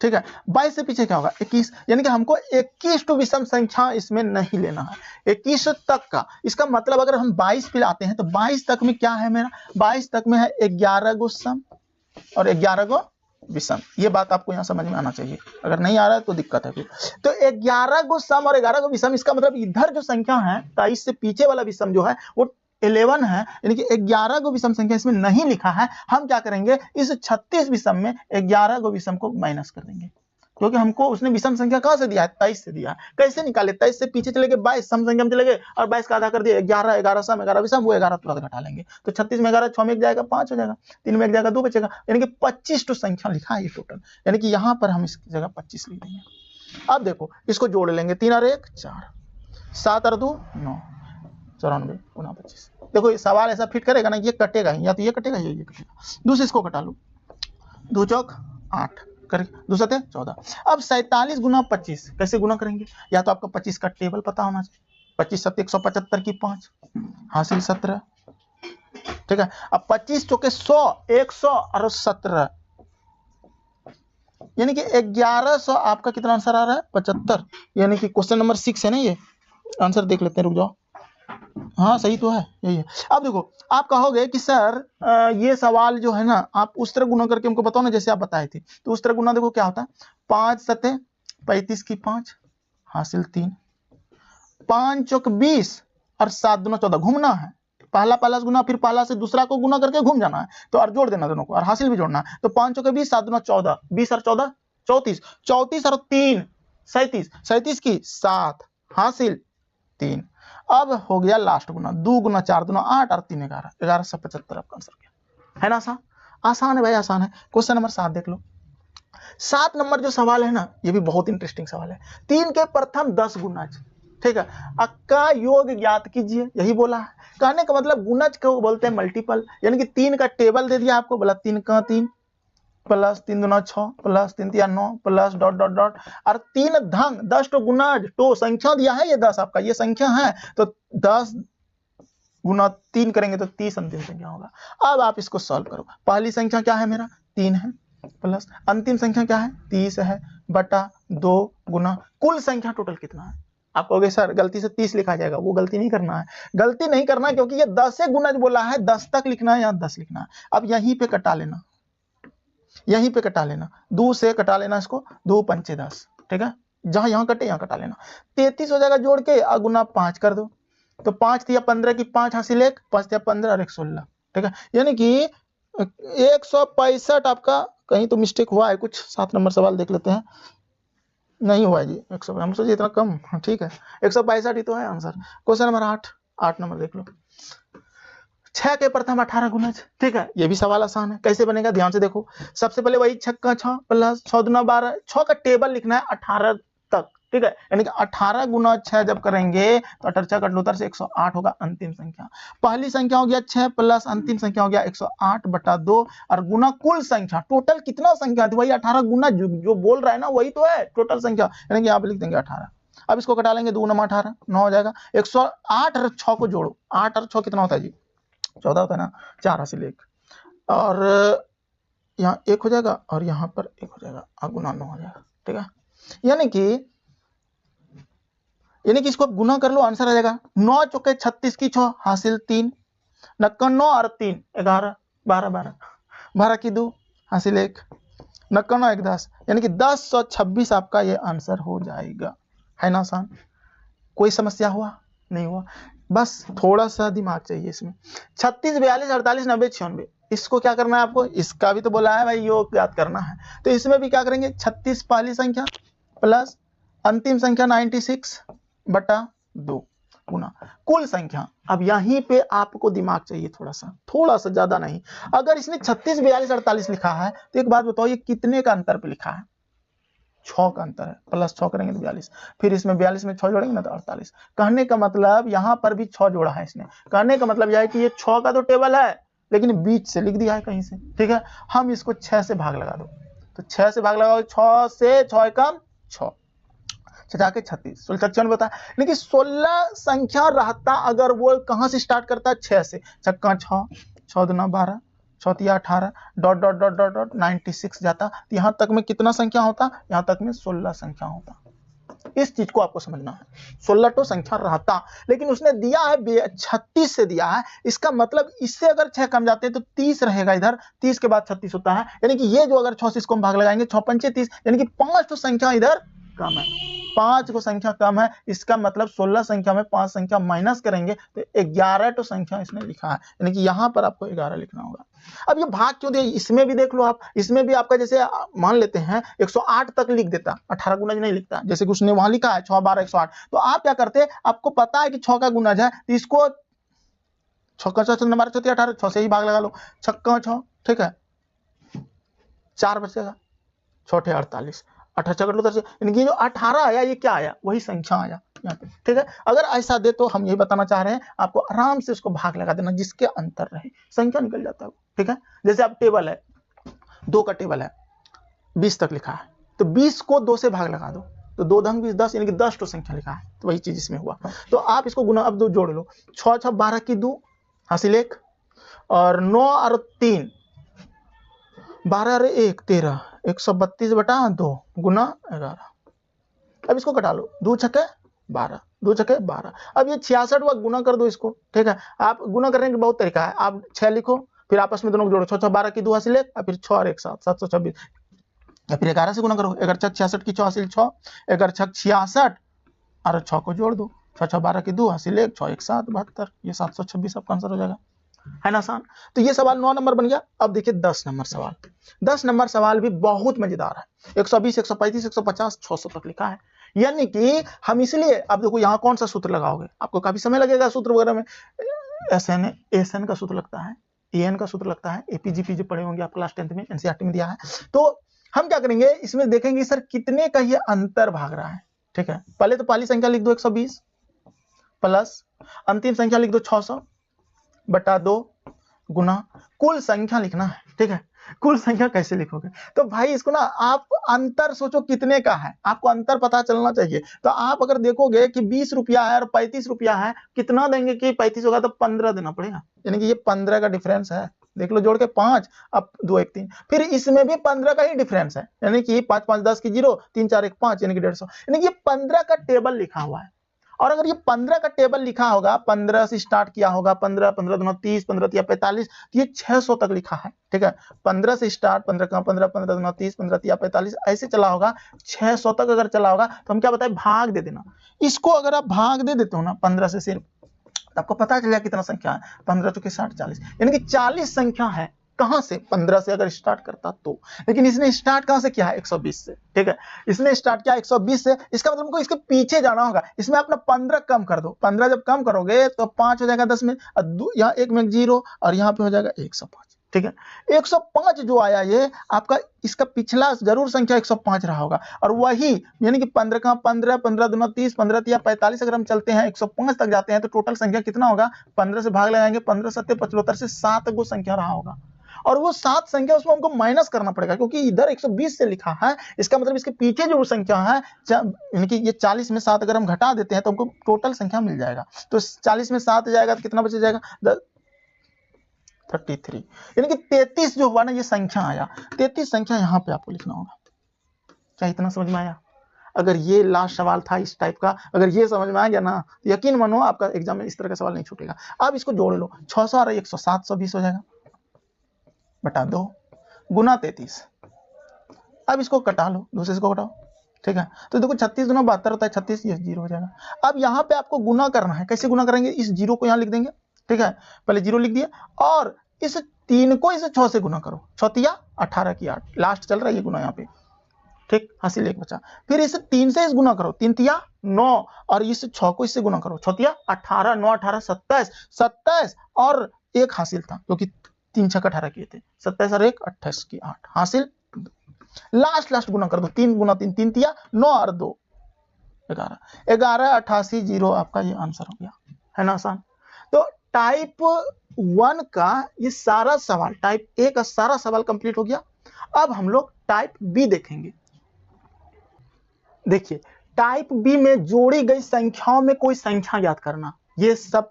ठीक है, 22 से पीछे क्या होगा 21, यानी कि हमको 21 तो विषम संख्या इसमें नहीं लेना है, 21 तक का। इसका मतलब अगर हम 22 पे आते हैं तो 22 तक में क्या है मेरा, 22 तक में है 11 गो सम और 11 गो विषम। ये बात आपको यहाँ समझ में आना चाहिए, अगर नहीं आ रहा है तो दिक्कत है फिर। तो 11 गो सम और 11 गो विषम, इसका मतलब इधर जो संख्या है 23 से पीछे वाला विषम जो है वो 11 है, यानी कि 11 गो विषम संख्या इसमें नहीं लिखा है। हम क्या करेंगे, इस 36 विषम में 11 गो विषम को माइनस कर देंगे, क्योंकि हमको उसने विषम संख्या कहां से दिया है 23 से दिया है। कैसे निकाले, 23 से पीछे चले गए 22 सम संख्या में चले गए, और 22 का आधा कर दिया 11, 11 सम 11 विषम, वो 11 तुरंत घटा लेंगे। तो 36 में 11, 6 में 1 जाएगा 5 हो जाएगा, 3 में 1 जाएगा 2 बचेगा, यानी कि 25 तो संख्या लिखा है ये टोटल, यानी कि यहाँ पर हम इसकी जगह 25 लिख देंगे। अब देखो इसको जोड़ लेंगे, 3 और 1 4, 7 और 2 9, 94 गुना 25। देखो ये सवाल ऐसा फिट करेगा ना, ये कटेगा, या तो ये कटेगा या ये कटेगा। दूसरे इसको कटा लो, 2 चौक 8 कर, 2 सते 14। अब 47 गुना 25 कैसे गुना करेंगे, या तो आपको 25 का टेबल पता होना चाहिए। 25 सत्ते 175 की 5 हासिल 17। ठीक है, अब 25 चौके 100, 100 और 17, यानी कि 1100 आपका कितना आंसर आ रहा है 75, यानी कि क्वेश्चन नंबर 6 है ना ये। आंसर देख लेते हैं, रुक जाओ, हाँ सही तो है, यही है। अब देखो आप कहोगे कि सर ये सवाल जो है ना, आप उस तरह गुना करके हमको बताओ ना जैसे आप बताए थे। तो उस तरह गुना देखो क्या होता है, 5 सते 35 की 5 हासिल 3, 5 चौक 20 और 7 दूना 14, घूमना है, पहला पहला गुना फिर पहला से दूसरा को गुना करके घूम जाना है, तो और जोड़ देना दोनों को, और हासिल भी जोड़ना है। तो 5 चौके 20, 7 दूना 14, 20 और 14 34, 34 और 3 37, 37 की 7 हासिल 3। अब हो गया लास्ट गुना, 2 गुना 4 दूना 8 और 3 11, 1175 आपका आंसर क्या है ना। आसान, आसान है भाई, आसान है। क्वेश्चन नंबर 7 देख लो। 7 नंबर जो सवाल है ना, ये भी बहुत इंटरेस्टिंग सवाल है। 3 के प्रथम 10 गुणज, ठीक है, का योग ज्ञात कीजिए, यही बोला है। कहने का मतलब गुणज को बोलते हैं मल्टीपल, यानी कि 3 का टेबल दे दिया आपको, बोला 3 का 3 प्लस 3 दूना 6 प्लस 3 तिया 9 प्लस डॉट डॉट डॉट और 3 धंग 10 तो गुना तो संख्या दिया है, ये 10 आपका ये संख्या है, तो 10 गुना 3 करेंगे तो 30 अंतिम संख्या होगा। अब आप इसको सॉल्व करो। पहली संख्या क्या है मेरा 3 है, प्लस अंतिम संख्या क्या है 30 है, बटा 2 गुना कुल संख्या टोटल कितना है। आप कहोगे सर गलती से 30 लिखा जाएगा, वो गलती नहीं करना है, गलती नहीं करना है क्योंकि ये 10 से गुना बोला है, 10 तक लिखना है या 10 लिखना है। अब यहीं पे कटा लेना, यहीं पे कटा लेना, 2 से कटा लेना इसको, 2 पंचे 10, ठीक है, जहां यहां कटे यहां कटा लेना, 33 हो जाएगा जोड़ के और गुना 5 कर दो, तो 5 तिया 15 की 5 हासिल 1, 5 तिया 15 और 1 16, ठीक है, यानी कि 165 आपका, कहीं तो मिस्टेक हुआ है कुछ, 7 नंबर सवाल देख लेते हैं, नहीं हुआ है जी 100, हम सोचिए इतना कम, ठीक है 165 ही तो है आंसर। क्वेश्चन नंबर 8 नंबर देख लो, 6 के प्रथम 18 गुणज, ठीक है, ये भी सवाल आसान है, कैसे बनेगा ध्यान से देखो। सबसे पहले वही 6 का 6 प्लस 6 दूना 12, 6 का टेबल लिखना है 18 तक, ठीक है, यानी कि 18 गुना 6 जब करेंगे तो 18 कटलुतर से 108 होगा अंतिम संख्या। पहली संख्या हो गया 6 प्लस अंतिम संख्या हो गया 108 बटा 2 और गुना कुल संख्या, टोटल कितना संख्या थी वही 18 गुना जो बोल रहा है ना वही तो है टोटल संख्या, यानी कि आप लिख देंगे 18। अब इसको कटा लेंगे, 2 × 18 9 हो जाएगा, 108 और 6 को जोड़ो, 8 और 6 कितना होता है जी 14 होता है ना, 4 हासिल 1 और यहाँ 1 हो जाएगा और यहाँ पर 1 हो जाएगा और गुना 9 हो जाएगा, ठीक है, यानी कि इसको गुना कर लो, आंसर आ जाएगा 9 चौके 36 की 6 हासिल 3, 9 और 3 11 12 12 12 की 2 हासिल 1, 9 1 10, यानी कि 1026 आपका ये आंसर हो जाएगा। है ना आसान, कोई समस्या हुआ नहीं हुआ, बस थोड़ा सा दिमाग चाहिए इसमें। 36 42 48 90 96, इसको क्या करना है आपको, इसका भी तो बोला है भाई योग याद करना है, तो इसमें भी क्या करेंगे 36 पहली संख्या प्लस अंतिम संख्या 96 बटा 2 गुना कुल संख्या। अब यहीं पे आपको दिमाग चाहिए थोड़ा सा ज्यादा नहीं। अगर इसने 36 42 48 लिखा है तो एक बात बताओ ये कितने का अंतर पे लिखा है, 6 का अंतर है, प्लस 6 करेंगे तो 42, फिर इसमें 42 में 6 जोड़ेंगे ना तो 48। कहने का मतलब यहां पर भी 6 जोड़ा है इसने, कहने का मतलब यह है कि ये 6 का तो टेबल है लेकिन बीच से लिख दिया है कहीं से, ठीक है। हम इसको 6 से भाग लगा दो, तो 6 से भाग लगाओ, 6 से 6 कम 6 जाके 36 16 बता, लेकिन 16 संख्या रहता अगर वो कहां से स्टार्ट करता है 6 से, 6 6 दूना 12 6 तिया 18 dot dot dot dot dot 96 जाता, तो यहां तक में कितना संख्या होता, यहां तक में 16 संख्या होता। इस चीज को आपको समझना है, 16 तो संख्या रहता, लेकिन उसने दिया है 36 से दिया है, इसका मतलब इससे अगर 6 कम जाते हैं तो 30 रहेगा इधर, 30 के बाद 36 होता है, यानी कि ये जो अगर 6 से इसको हम भाग लगाएंगे 6 पंचे 30, यानी कि 5 तो संख्या इधर कम है, 5 को संख्या कम है, इसका मतलब 16 संख्या में 5 संख्या माइनस करेंगे तो 11 तो संख्या इसने लिखा है, यानी कि यहां पर आपको 11 लिखना होगा। अब ये भाग क्यों दिया, इसमें भी देख लो आप, इसमें भी आपका जैसे मान लेते हैं 108 तक लिख देता, 18 गुना नहीं लिखता, जैसे कि उसने वहां लिखा है 6 12 108, तो आप क्या करते, आपको पता है कि 6 का गुना है तो इसको 6 का 6 12 6 18 6 से ही भाग लगा लो, 6 का 6, ठीक है, 4 बचेगा, 6 48 18 कर लो, यानी जो 18 आया ये क्या आया, वही संख्या आया यहाँ पे, ठीक है। अगर ऐसा दे तो हम यही बताना चाह रहे हैं आपको, आराम से उसको भाग लगा देना, जिसके अंतर रहे संख्या निकल जाता है, ठीक है। जैसे अब टेबल है 2 का टेबल है, 20 तक लिखा है, तो 20 को 2 से भाग लगा दो, तो 2 × 20 10, यानी कि 10 तो संख्या लिखा है, तो वही चीज इसमें हुआ। तो आप इसको गुना अब 2 जोड़ लो, 6 6 12 की 2 हासिल 1 और 9 और 3 12 और 1 13, 132 बटा 2 गुना 11। अब इसको कटा लो, 2 छक्के 12 2 छक्के 12, अब ये 66 वा गुना कर दो इसको, ठीक है। आप गुना करने का बहुत तरीका है, आप 6 लिखो फिर आपस में दोनों को जोड़ो, 6 6 12 की 2 हासिल 1 और फिर 6 और 1 7 726, या फिर 11 से गुना करो, 11 6 66 की 6 हासिल 6, 11 6 66 और 6 को जोड़ दो, 6 6 12 की 2 हासिल 1 6 1 7 72, ये 726 आपका आंसर हो जाएगा। है ना आसान। तो ये सवाल 9 नंबर बन गया। अब देखिए 10 नंबर सवाल, 10 नंबर सवाल भी बहुत मजेदार है, 120 135 150 600 तक लिखा है, यानी कि हम इसलिए, अब देखो यहाँ कौन सा सूत्र लगाओगे, आपको काफी समय लगेगा सूत्र वगैरह में, एसएन का सूत्र लगता है, एएन का सूत्र लगता है, एपीजीपी जो पढ़े होंगे आप क्लास 10th में एनसीईआरटी में दिया है। तो हम क्या करेंगे इसमें देखेंगे सर कितने का ये अंतर भाग रहा है, ठीक है। पहले तो पहली संख्या लिख दो 120 प्लस अंतिम संख्या लिख दो 600 बटा 2 गुना कुल संख्या लिखना है, ठीक है। कुल संख्या कैसे लिखोगे, तो भाई इसको ना आप अंतर सोचो कितने का है, आपको अंतर पता चलना चाहिए। तो आप अगर देखोगे कि 20 रुपया है और 35 रुपया है, कितना देंगे कि 35 होगा तो 15 देना पड़ेगा, यानी कि ये 15 का डिफरेंस है। देख लो जोड़ के 5, अब 2 1 3, फिर इसमें भी 15 का ही डिफरेंस है, यानी कि 5 5 10 की 0, 3 4 1 5, यानी कि 150, यानी कि ये 15 का टेबल लिखा हुआ है। और अगर ये 15 का टेबल लिखा होगा, 15 से स्टार्ट किया होगा, 15 15 दूना 30, 15 तिया 45, तो ये 600 तक लिखा है, ठीक है। 15 से स्टार्ट, 15 का 15, 15 दूना 30, 15 तिया 45, ऐसे चला होगा, 600 तक अगर चला होगा तो हम क्या बताए, भाग दे देना। इसको अगर आप भाग दे देते हो ना 15 से सिर्फ, तो आपको पता चलेगा कितना संख्या है, 15 चौके 60 40, यानी कि 40 संख्या है। कहां से, 15 से अगर स्टार्ट करता तो, लेकिन इसने स्टार्ट कहां से किया है, 120 से, ठीक है। इसने स्टार्ट किया 120 से, इसका मतलब हमको इसके पीछे जाना होगा। इसमें अपना 15 कम कर दो, 15 जब कम करोगे तो 5 हो जाएगा 10 में, यहाँ 1 में 0 और यहाँ पे हो जाएगा 105, ठीक है। 105 जो आया ये आपका, इसका पिछला जरूर संख्या 105 रहा होगा, और वही यानी कि 15 का 15, 15 दूना 30, 15 तिया 45, अगर हम चलते हैं 105 तक जाते हैं तो टोटल संख्या कितना होगा, 15 से भाग लगाएंगे, 15 सत्ते 75 से 7 गो संख्या रहा होगा। और वो 7 संख्या उसमें हमको माइनस करना पड़ेगा, क्योंकि इधर 120 से लिखा है, इसका मतलब इसके पीछे जो संख्या है, यानी कि ये 40 में 7 अगर हम घटा देते हैं तो हमको टोटल संख्या मिल जाएगा। तो 40 में 7 जाएगा तो कितना बच जाएगा, 33, यानी कि 33 जो हुआ ना, ये संख्या आया। 33 संख्या यहाँ पे आपको लिखना होगा। क्या इतना समझ में आया? अगर ये लास्ट सवाल था इस टाइप का, अगर ये समझ में आ गया ना, तो यकीन मानो आपका एग्जाम में इस तरह का सवाल नहीं छूटेगा। अब इसको जोड़ लो, 600 और 100, 720 हो जाएगा, बटा 2 गुना 33। अब इसको कटा लो, दूसरे को कटाओ, ठीक है। तो देखो 36 दूना 72 होता है, 36, ये 0 हो जाएगा। अब यहाँ पे आपको गुना करना है, कैसे गुना करेंगे, इस 0 को यहाँ लिख देंगे, ठीक है। पहले 0 लिख दिया, और इस 3 को इस 6 से गुना करो, 6 तिया 18 की 8, लास्ट चल रहा है ये गुना यहाँ पे, ठीक, हासिल 1 बचा। फिर इस 3 से इस गुना करो, 3 तिया 9, और इस 6 को इससे गुना करो, 6 तिया 18, 9 18 27, 27 और 1 हासिल था, क्योंकि 3 6 18 किए थे, 27 और 1 28 की 8 हासिल। लास्ट गुना कर दो, 3 गुना 3, 3 तिया 9 और 2 11, 11 88 0 आपका ये आंसर हो गया, है ना आसान। तो टाइप 1 का ये सारा सवाल, टाइप ए का सारा सवाल कंप्लीट हो गया। अब हम लोग टाइप बी देखेंगे। देखिए टाइप बी में जोड़ी गई संख्याओं में कोई संख्या याद करना, ये सब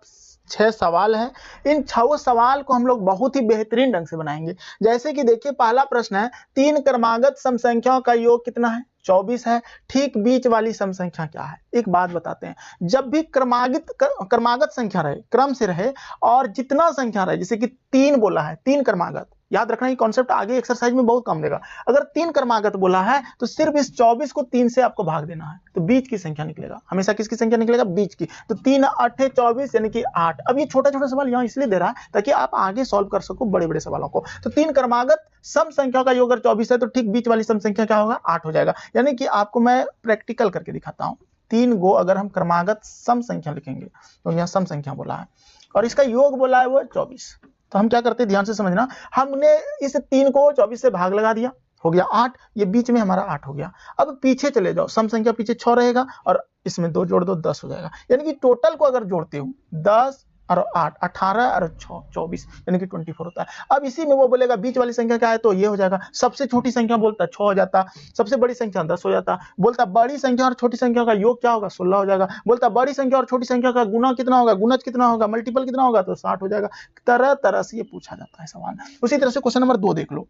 6 सवाल है। इन 6 सवाल को हम लोग बहुत ही बेहतरीन ढंग से बनाएंगे। जैसे कि देखिए पहला प्रश्न है, 3 क्रमागत सम संख्याओं का योग कितना है, 24 है। ठीक बीच वाली सम संख्या क्या है। एक बात बताते हैं, जब भी क्रमागत संख्या रहे, क्रम से रहे, और जितना संख्या रहे, जैसे कि 3 बोला है, 3 क्रमागत, याद रखना ये कॉन्सेप्ट आगे एक्सरसाइज में बहुत काम देगा। अगर 3 क्रमागत बोला है तो सिर्फ इस 24 को 3 से आपको भाग देना है, तो बीच की संख्या निकलेगा। हमेशा किसकी संख्या निकलेगा, बीच की। तो 3 8 24 यानी कि 8। अब ये छोटा छोटा सवाल यहाँ इसलिए दे रहा है ताकि आप आगे सॉल्व कर सको बड़े बड़े सवालों को। तो 3 क्रमागत सम संख्या का योग अगर 24 है तो ठीक बीच वाली सम संख्या क्या होगा, 8 हो जाएगा। यानी कि आपको मैं प्रैक्टिकल करके दिखाता हूँ। 3 गो अगर हम क्रमागत सम संख्या लिखेंगे तो यहाँ सम संख्या बोला है और इसका योग बोला है वो 24। तो हम क्या करते हैं, ध्यान से समझना, हमने इस 3 को 24 से भाग लगा दिया, हो गया 8, ये बीच में हमारा 8 हो गया। अब पीछे चले जाओ, सम संख्या पीछे 6 रहेगा और इसमें 2 जोड़ दो 10 हो जाएगा। यानी कि टोटल को अगर जोड़ते हो 10 और 8 18 और 6 24 यानी कि 24 होता है। अब इसी में वो बोलेगा बीच वाली संख्या क्या है, तो ये हो जाएगा। सबसे छोटी संख्या बोलता 6 हो जाता, सबसे बड़ी संख्या 10 हो जाता। बोलता बड़ी संख्या और छोटी संख्या का योग क्या होगा, 16 हो जाएगा। बोलता बड़ी संख्या और छोटी संख्या का गुना कितना होगा, गुणज कितना होगा, मल्टीपल कितना होगा, तो 60 हो जाएगा। तरह तरह से ये पूछा जाता है सवाल। उसी तरह से क्वेश्चन नंबर 2 देख लो।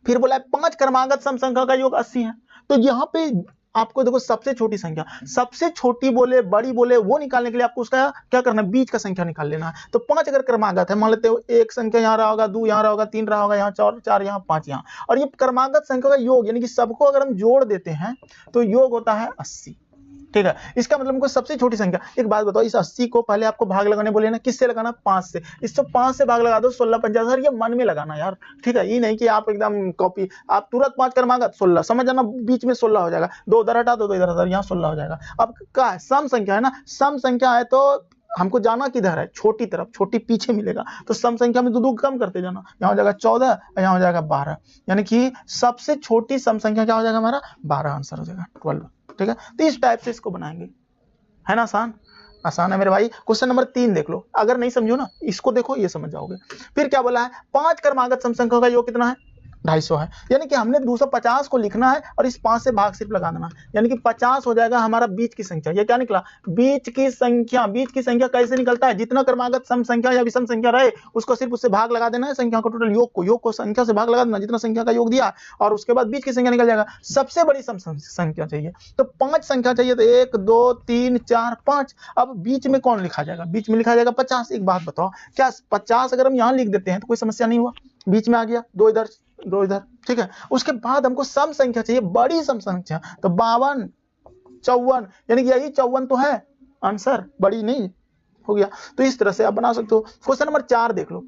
फिर बोला है 5 क्रमागत सम संख्या का योग 80 है। तो यहाँ पे आपको देखो सबसे छोटी संख्या, सबसे छोटी बोले बड़ी बोले, वो निकालने के लिए आपको उसका क्या करना है, बीच का संख्या निकाल लेना है। तो 5 अगर क्रमागत है, मान लेते हो एक संख्या यहाँ रहा होगा, 2 यहाँ रहा होगा, 3 रहा होगा, यहाँ 4 यहाँ 5 यहाँ, और ये क्रमागत संख्या का योग यानी कि सबको अगर हम जोड़ देते हैं तो योग होता है 80। ठीक है, इसका मतलब हमको सबसे छोटी संख्या। एक बात बताओ, इस 80 को पहले आपको भाग लगाने बोले ना, किससे लगाना, 5 से। इसको 5 से भाग लगा दो, 16 50, ये मन में लगाना यार। ठीक है, ये नहीं कि आप एकदम कॉपी, आप तुरंत 5 क्रमागत 16 समझ जाना, बीच में 16 हो जाएगा, 2 उधर हटा दो, 2 इधर हटा, यहाँ 16 हो जाएगा। अब क्या है, सम संख्या है ना, सम संख्या है तो हमको जाना किधर है, छोटी तरफ, छोटी पीछे मिलेगा। तो सम संख्या में 2 कम करते जाना, यहाँ हो जाएगा 14 और यहाँ हो जाएगा 12, यानी कि सबसे छोटी सम संख्या क्या हो जाएगा हमारा, 12 आंसर हो जाएगा, 12। ठीक है, तो इस टाइप से इसको बनाएंगे, है ना आसान। आसान है मेरे भाई। क्वेश्चन नंबर 3 देख लो, अगर नहीं समझो ना इसको देखो, ये समझ जाओगे। फिर क्या बोला है, 5 क्रमागत सम संख्याओं का योग कितना है, 250 है। यानी कि हमने 250 को लिखना है और इस 5 से भाग सिर्फ लगा देना, यानी कि 50 हो जाएगा हमारा बीच की संख्या। ये क्या निकला, बीच की संख्या। बीच की संख्या कैसे निकलता है, जितना क्रमागत सम संख्या या विषम संख्या रहे उसको सिर्फ उससे भाग लगा देना है, संख्या को टोटल योग को संख्या से भाग लगा देना, जितना संख्या का योग दिया, और उसके बाद बीच की संख्या निकल जाएगा। सबसे बड़ी सम संख्या चाहिए तो 5 संख्या चाहिए, तो 1 2 3 4 5। अब बीच में कौन लिखा जाएगा, बीच में लिखा जाएगा 50। एक बात बताओ, क्या 50 अगर हम यहाँ लिख देते हैं तो कोई समस्या नहीं हुआ, बीच में आ गया, 2 इधर 2 इधर, ठीक है। उसके बाद हमको सम संख्या चाहिए, बड़ी सम संख्या, तो 52 54, यानी कि यही 54 तो है आंसर, बड़ी नहीं हो गया। तो इस तरह से आप बना सकते हो। क्वेश्चन नंबर 4 देख लो,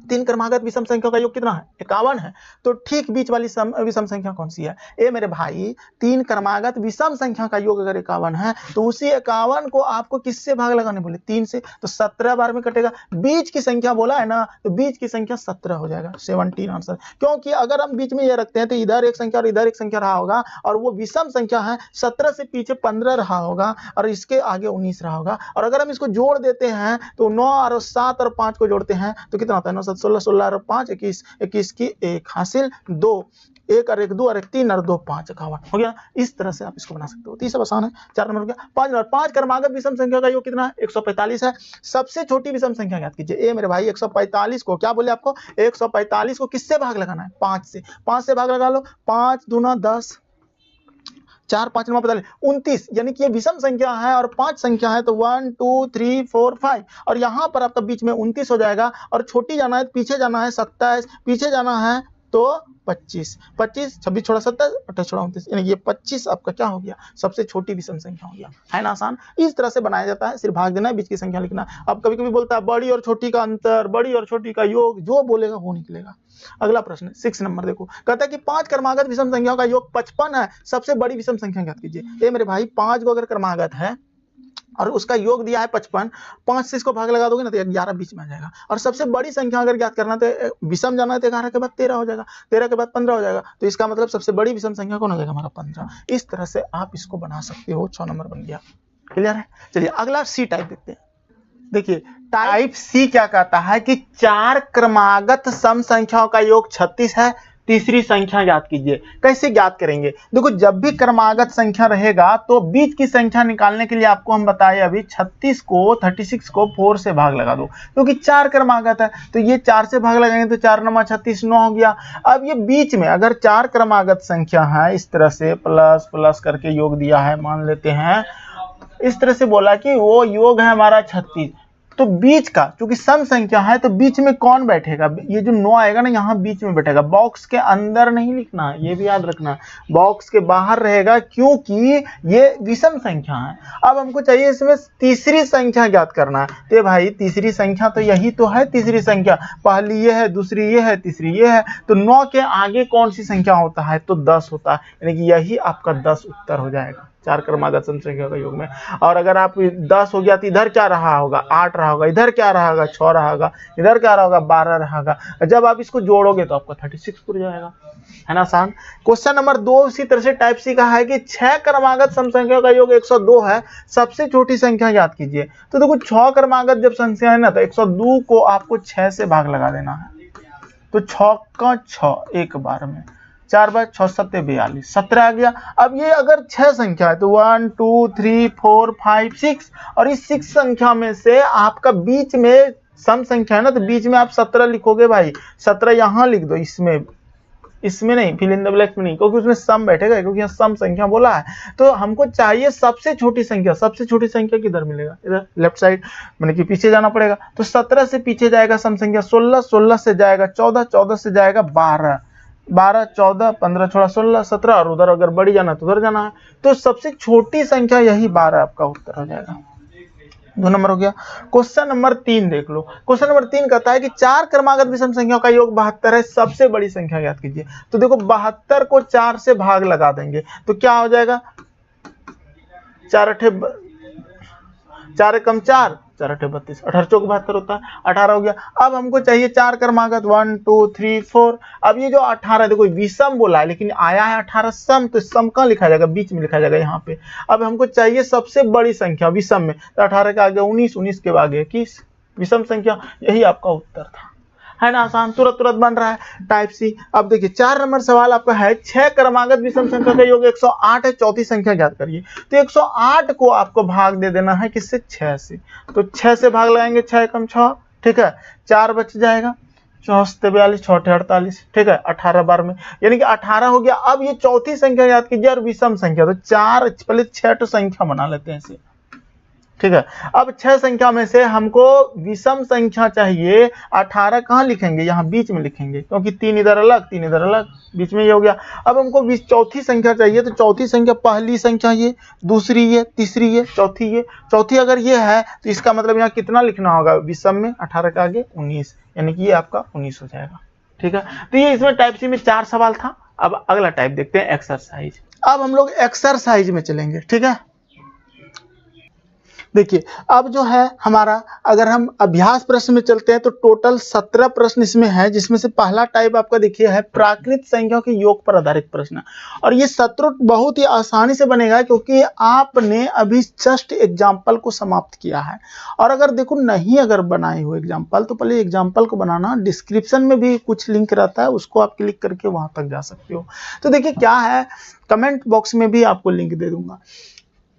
3 क्रमागत विषम संख्या का योग कितना है, 51 है। तो ठीक बीच वाली विषम संख्या कौन सी है, ए मेरे भाई 3 क्रमागत विषम संख्या का योग अगर 51 है तो उसी 51 को आपको किससे भाग लगाने बोले, 3 से, तो 17 बार में कटेगा। बीच की संख्या बोला है ना, तो बीच की संख्या 17 हो जाएगा, 17 आंसर। क्योंकि अगर हम बीच में ये रखते हैं तो इधर एक संख्या और इधर एक संख्या रहा होगा, और वो विषम संख्या है, 17 से पीछे 15 रहा होगा और इसके आगे 19 रहा होगा। और अगर हम इसको जोड़ देते हैं तो 9 और 7 और 5 को जोड़ते हैं तो कितना होता है, 9 7 16 16 और 5 21, 21 की 1 हासिल 2, 1 और 1 2 और 1 3 और 2 5, 51 हो गया। इस तरह से आप इसको बना सकते हो। तीसरा आसान है, 4 नंबर हो गया। 5 नंबर, 5 क्रमागत विषम संख्या का योग कितना है, 145 है। सबसे छोटी विषम संख्या ज्ञात कीजिए। ए मेरे भाई 145 को क्या बोले आपको, 145 को किससे भाग लगाना है, 5 से। 5 से भाग लगा लो, 5 दूना 10, 4 5 9 45 29, यानी कि ये विषम संख्या है और 5 संख्या है, तो 1 2 3 4 5, और यहाँ पर आपका बीच में 29 हो जाएगा। और छोटी जाना है, पीछे जाना है 27, पीछे जाना है तो 25, 26 26 छोड़ा 27, 28 छोड़ा 29, यानी ये 25 आपका क्या हो गया, सबसे छोटी विषम संख्या हो गया, है ना आसान। इस तरह से बनाया जाता है, सिर्फ भाग देना है, बीच की संख्या लिखना। अब कभी कभी बोलता है बड़ी और छोटी का अंतर, बड़ी और छोटी का योग, जो बोलेगा वो निकलेगा। अगला प्रश्न 6 नंबर देखो, कहता है कि 5 क्रमागत विषम संख्याओं का योग 55 है। सबसे बड़ी विषम संख्या ज्ञात कीजिए। ये मेरे भाई 5 को अगर क्रमागत है और उसका योग दिया है 55, 5 से इसको भाग लगा दोगे ना तो 11 बीच में आ जाएगा। और सबसे बड़ी संख्या अगर ज्ञात करना तो विषम जाना है तो 11 के बाद 13 हो जाएगा, 13 के बाद 15 हो जाएगा, तो इसका मतलब सबसे बड़ी विषम संख्या कौन हो जाएगा हमारा, 15। इस तरह से आप इसको बना सकते हो। 6 नंबर बन गया, क्लियर है। चलिए अगला सी टाइप देखते हैं। देखिए टाइप सी क्या कहता है कि 4 क्रमागत सम संख्याओं का योग 36 है। तीसरी संख्या ज्ञात कीजिए। कैसे ज्ञात करेंगे, देखो जब भी क्रमागत संख्या रहेगा तो बीच की संख्या निकालने के लिए आपको हम बताए अभी 36 को 4 से भाग लगा दो, क्योंकि 4 क्रमागत है तो ये 4 से भाग लगाएंगे तो 4 9 36 9 हो गया। अब ये बीच में अगर 4 क्रमागत संख्या है, इस तरह से प्लस प्लस करके योग दिया है, मान लेते हैं इस तरह से बोला कि वो योग है हमारा 36, तो बीच का क्योंकि सम संख्या है तो बीच में कौन बैठेगा, ये जो 9 आएगा ना यहाँ बीच में बैठेगा। बॉक्स के अंदर नहीं लिखना, ये भी याद रखना, बॉक्स के बाहर रहेगा क्योंकि ये विषम संख्या है। अब हमको चाहिए इसमें तीसरी संख्या ज्ञात करना है, तो भाई तीसरी संख्या तो यही तो है तीसरी संख्या, पहली ये है, दूसरी ये है, तीसरी ये है, तो 9 के आगे कौन सी संख्या होता है, तो 10 होता है, यानी कि यही आपका 10 उत्तर हो जाएगा 4 क्रमागत सम संख्या का योग में। और अगर आप 10 हो गया तो इधर क्या रहा होगा, 8 रहा होगा, इधर क्या रहा होगा, 6 रहा होगा, इधर क्या रहा होगा, 12 रहा होगा। जब आप इसको जोड़ोगे तो आपका 36 पूरा जाएगा, है ना आसान। क्वेश्चन नंबर 2 इसी तरह से टाइप सी का है कि 6 क्रमागत सम संख्या का योग 102 है। सबसे छोटी संख्या याद कीजिए। तो देखो 6 क्रमागत जब संख्या है ना तो 102 को आपको 6 से भाग लगा देना है, तो 6 का 6 एक बार में, 4 बार 6 7 42, 17 आ गया। अब ये अगर 6 संख्या है तो 1 2 3 4 5 6, और इस 6 संख्या में से आपका बीच में सम संख्या है ना तो बीच में आप 17 लिखोगे भाई, 17 यहाँ लिख दो, इसमें नहीं, फिल इन द ब्लैंक्स में नहीं, क्योंकि उसमें सम बैठेगा, क्योंकि यहाँ सम संख्या बोला है। तो हमको चाहिए सबसे छोटी संख्या, सबसे छोटी संख्या किधर मिलेगा, इधर लेफ्ट साइड, माने कि पीछे जाना पड़ेगा। तो 17 से पीछे जाएगा सम संख्या 16, 16 से जाएगा 14, 14 से जाएगा 12, 12 14 15 छोड़ा 16 17, और उधर अगर बढ़ी जाना तो उधर जाना है, तो सबसे छोटी संख्या यही 12 आपका उत्तर हो जाएगा। 2 नंबर हो गया। क्वेश्चन नंबर 3 देख लो। क्वेश्चन नंबर 3 कहता है कि 4 क्रमागत विषम संख्याओं का योग 72 है। सबसे बड़ी संख्या याद कीजिए। तो देखो 72 को 4 से भाग लगा देंगे तो क्या हो जाएगा, 4 एकम 4, 4 8 32, 18 चौक 72 होता है, 18 हो गया। अब हमको चाहिए 4 क्रमागत 1 2 3 4। अब ये जो 18 देखो विषम बोला है लेकिन आया है 18 सम, तो सम कहाँ लिखा जाएगा, बीच में लिखा जाएगा यहाँ पे। अब हमको चाहिए सबसे बड़ी संख्या विषम में, तो 18 के आगे 19, 19 के आगे 21 विषम संख्या, यही आपका उत्तर था, है ना। आसान, तुरंत तुरंत बन रहा है। Type C. अब देखिए 4 नंबर सवाल आपका है 6 क्रमागत विषम संख्या का योग 108 है, चौथी संख्या ज्ञात करिए। तो 108 को आपको भाग दे देना है किससे, 6 से। तो 6 से भाग लगाएंगे, 6 एकम 6, ठीक है, 4 बच जाएगा, 4 42, 6 48, ठीक है, 18 बार में यानी कि 18 हो गया। अब ये चौथी संख्या याद कीजिए और विषम संख्या, तो 4 पहले 6 तो संख्या बना लेते हैं इसे, ठीक है। अब 6 संख्या में से हमको विषम संख्या चाहिए, 18 कहाँ लिखेंगे, यहाँ बीच में लिखेंगे, क्योंकि 3 इधर अलग 3 इधर अलग, बीच में ये हो गया। अब हमको चौथी संख्या चाहिए, तो चौथी संख्या पहली संख्या ये, दूसरी ये, तीसरी ये, चौथी ये। चौथी अगर ये है तो इसका मतलब यहाँ कितना लिखना होगा विषम में, 18 के आगे 19, यानी कि ये आपका 19 हो जाएगा, ठीक है। तो ये इसमें टाइप सी में 4 सवाल था। अब अगला टाइप देखते हैं, एक्सरसाइज। अब हम लोग एक्सरसाइज में चलेंगे, ठीक है। देखिए अब जो है हमारा, अगर हम अभ्यास प्रश्न में चलते हैं तो टोटल 17 प्रश्न इसमें है, जिसमें से पहला टाइप आपका देखिए है प्राकृत संख्याओं के योग पर आधारित प्रश्न। और ये 17 बहुत ही आसानी से बनेगा, क्योंकि आपने अभी जस्ट एग्जाम्पल को समाप्त किया है। और अगर देखो नहीं अगर बनाए हुए एग्जाम्पल, तो पहले एग्जाम्पल को बनाना, डिस्क्रिप्शन में भी कुछ लिंक रहता है, उसको आप क्लिक करके वहां तक जा सकते हो। तो देखिए क्या है, कमेंट बॉक्स में भी आपको लिंक दे दूंगा।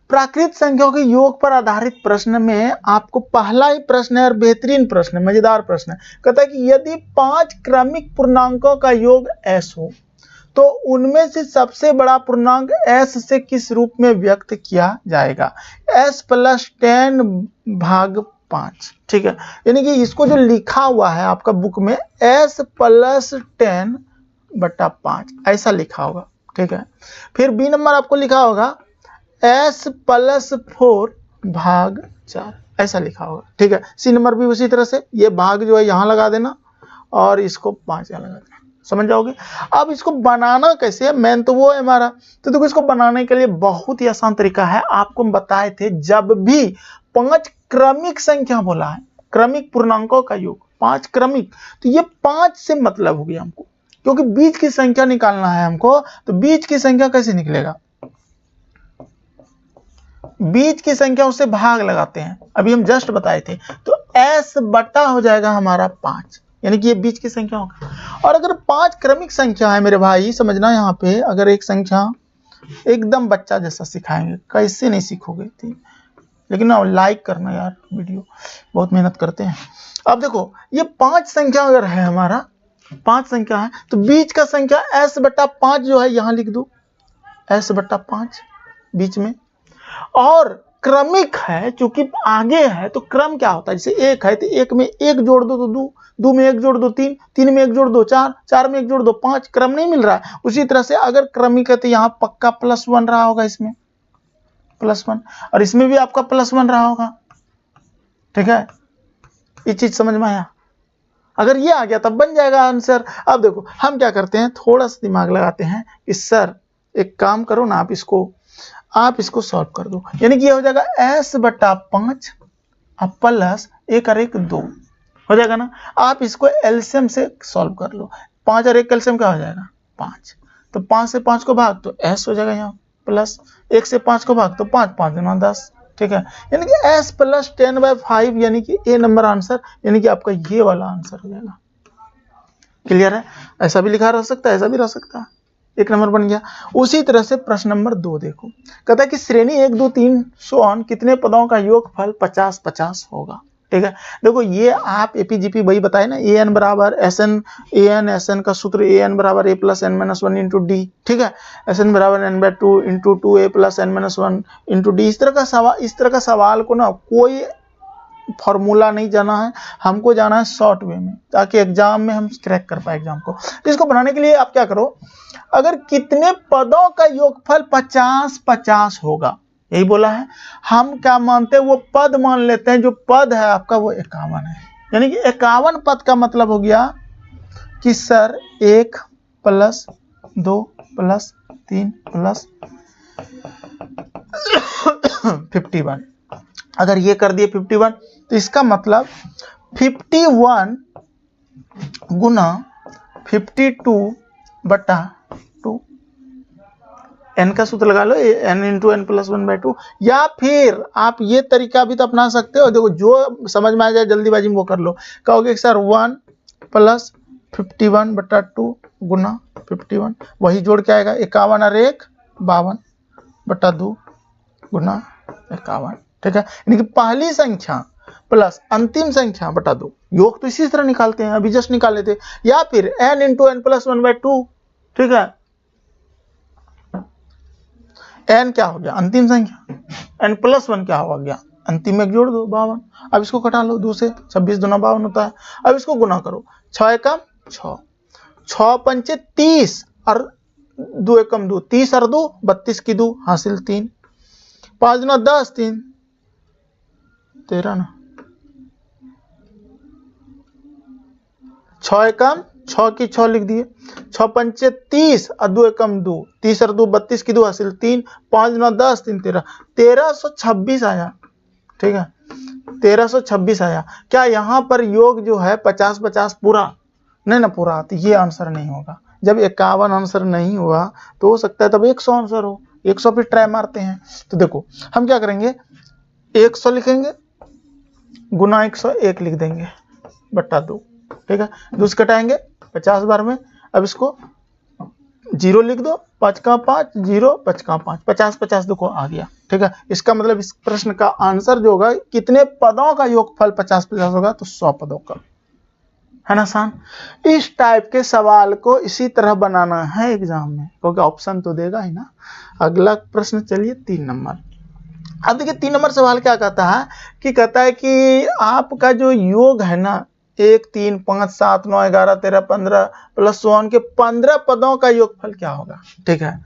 प्राकृत संख्याओं के योग पर आधारित प्रश्न में आपको पहला ही प्रश्न है और बेहतरीन प्रश्न है, मजेदार प्रश्न है। कहता है कि यदि 5 क्रमिक पूर्णांकों का योग s हो, तो उनमें से सबसे बड़ा पूर्णांक s से किस रूप में व्यक्त किया जाएगा, s + 10 भाग 5, ठीक है। यानी कि इसको जो लिखा हुआ है आपका बुक में s + 10 बटा 5 ऐसा लिखा होगा, ठीक है। फिर बी नंबर आपको लिखा होगा s + 4 भाग 4 ऐसा लिखा होगा, ठीक है। सी नंबर भी उसी तरह से, ये भाग जो है यहाँ लगा देना और इसको 5 यहाँ लगा देना, समझ जाओगे। अब इसको बनाना कैसे है, मेन तो वो है हमारा। तो देखो इसको बनाने के लिए बहुत ही आसान तरीका है, आपको हम बताए थे। जब भी 5 क्रमिक संख्या बोला है, क्रमिक पूर्णांकों का योग 5 क्रमिक, तो ये 5 से मतलब हो गया हमको, क्योंकि बीच की संख्या निकालना है हमको। तो बीच की संख्या कैसे निकलेगा, बीच की संख्या उससे भाग लगाते हैं, अभी हम जस्ट बताए थे। तो s बटा हो जाएगा हमारा 5, यानी कि ये बीच की संख्या होगा। और अगर 5 क्रमिक संख्या है मेरे भाई, समझना यहाँ पे, अगर एक संख्या एकदम बच्चा जैसा सिखाएंगे, कैसे नहीं सीखोगे, लेकिन ना लाइक करना यार, वीडियो बहुत मेहनत करते हैं। अब देखो ये 5 संख्या अगर है हमारा, 5 संख्या है, तो बीच का संख्या s बटा 5 जो है यहाँ लिख दो, s बटा 5 बीच में। और क्रमिक है, चूंकि आगे है, तो क्रम क्या होता है, जैसे 1 है तो 1 में 1 जोड़ दो तो 2, 2 में 1 जोड़ दो 3, 3 में 1 जोड़ दो 4, 4 में 1 जोड़ दो 5, क्रम नहीं मिल रहा है। उसी तरह से अगर क्रमिक है तो यहाँ पक्का +1 रहा होगा, इसमें +1, और इसमें भी आपका +1 रहा होगा, ठीक है। ये चीज समझ में आया, अगर ये आ गया तब बन जाएगा आंसर। अब देखो हम क्या करते हैं, थोड़ा सा दिमाग लगाते हैं कि सर एक काम करो ना, आप इसको सॉल्व कर दो, यानी कि ये हो जाएगा s बटा 5 प्लस 1 और 1 2 हो जाएगा ना। आप इसको एलसीएम से सॉल्व कर लो, 5 और 1 का एलसीएम क्या हो जाएगा 5, तो 5 से 5 को भाग तो s हो जाएगा यहाँ, प्लस 1 से 5 को भाग तो 5, 5 दूना 10, ठीक है। यानी कि s + 10/5, यानी कि ए नंबर आंसर, यानी कि आपका ये वाला आंसर हो जाएगा। क्लियर है, ऐसा भी लिखा रह सकता है, ऐसा भी रह सकता है, 1 नंबर बन गया। उसी तरह से प्रश्न नंबर 2 देखो, कहता है कि श्रेणी 1 2 3 सो ऑन कितने पदों का योगफल 50 50 होगा, ठीक है। देखो ये आप एपीजीपी वही बताए ना, an बराबर SN, an का सूत्र an बराबर a + n - 1 × d, ठीक है। SN बराबर n/2 × 2a + n - 1 × d। इस तरह का सवाल को ना कोई फॉर्मूला नहीं जाना है, हमको जाना है शॉर्ट वे में, ताकि एग्जाम में हम क्रैक कर पाए एग्जाम को। तो इसको बनाने के लिए आप क्या करो, अगर कितने पदों का योगफल 50 50 होगा, यही बोला है, हम क्या मानते हैं, वो पद मान लेते हैं, जो पद है आपका वो 51 है। यानी कि 51 पद का मतलब हो गया कि सर 1 + 2 + 3 + 51, अगर ये कर दिए 51 तो इसका मतलब 51 गुना 52/2, n का सूत्र लगा लो, n इंटू n प्लस 1/2। या फिर आप ये तरीका भी तो अपना सकते हो, देखो जो समझ में आ जाए जल्दीबाजी में वो कर लो। कहोगे सर 1 प्लस 51/2 गुना 51, वही जोड़ के आएगा 51 और 1 52/2 गुना 51। ठीक है, यानी कि पहली संख्या प्लस अंतिम संख्या बटा 2। योग तो इसी तरह निकालते हैं, अभी जस्ट निकाले थे। या फिर n इंटू n प्लस 1/2। ठीक है, n क्या हो गया अंतिम संख्या, n प्लस 1 क्या हो गया अंतिम में जोड़ दो 52। अब इसको कटा लो 2 से, 26 दूना 52 होता है। अब इसको गुना करो, 6 एकम 6, 6 पंचे 30 और 2 एकम 2, 30 और 2 32 की 2 हासिल 3, 5 दूना 10, 3 13 ना, 6 एकम 6 की 6 लिख दिए, 6 पंचे 30 और 2 एकम 2, 30 और 2 32 की 2 हासिल 3, 5 दूना 10, 3 13, 1326 आया। ठीक है, 1326 आया। क्या यहाँ पर योग जो है 50-50 पूरा नहीं ना पूरा, तो ये आंसर नहीं होगा। जब 51 आंसर नहीं हुआ तो हो सकता है तब 100 आंसर हो। 100 पे ट्राई मारते हैं। तो देखो हम क्या करेंगे, 100 लिखेंगे गुना 101 लिख देंगे बट्टा 2। ठीक है, 2 से कटाएंगे 50 बार में। अब इसको 0 लिख दो, 5 का 5 0, 5 का 5, 50-50 देखो आ गया। ठीक है, इसका मतलब इस प्रश्न का आंसर जो होगा, कितने पदों का योगफल 50-50 होगा, तो 100 पदों का, है ना आसान। इस टाइप के सवाल को इसी तरह बनाना है एग्जाम में, क्योंकि ऑप्शन तो देगा ही ना। अगला प्रश्न चलिए 3 नंबर। अब देखिए 3 नंबर सवाल क्या कहता है कि आपका जो योग है ना 1 3 5 7 9 11 13 15 प्लस 1 के 15 पदों का योगफल क्या होगा। ठीक है,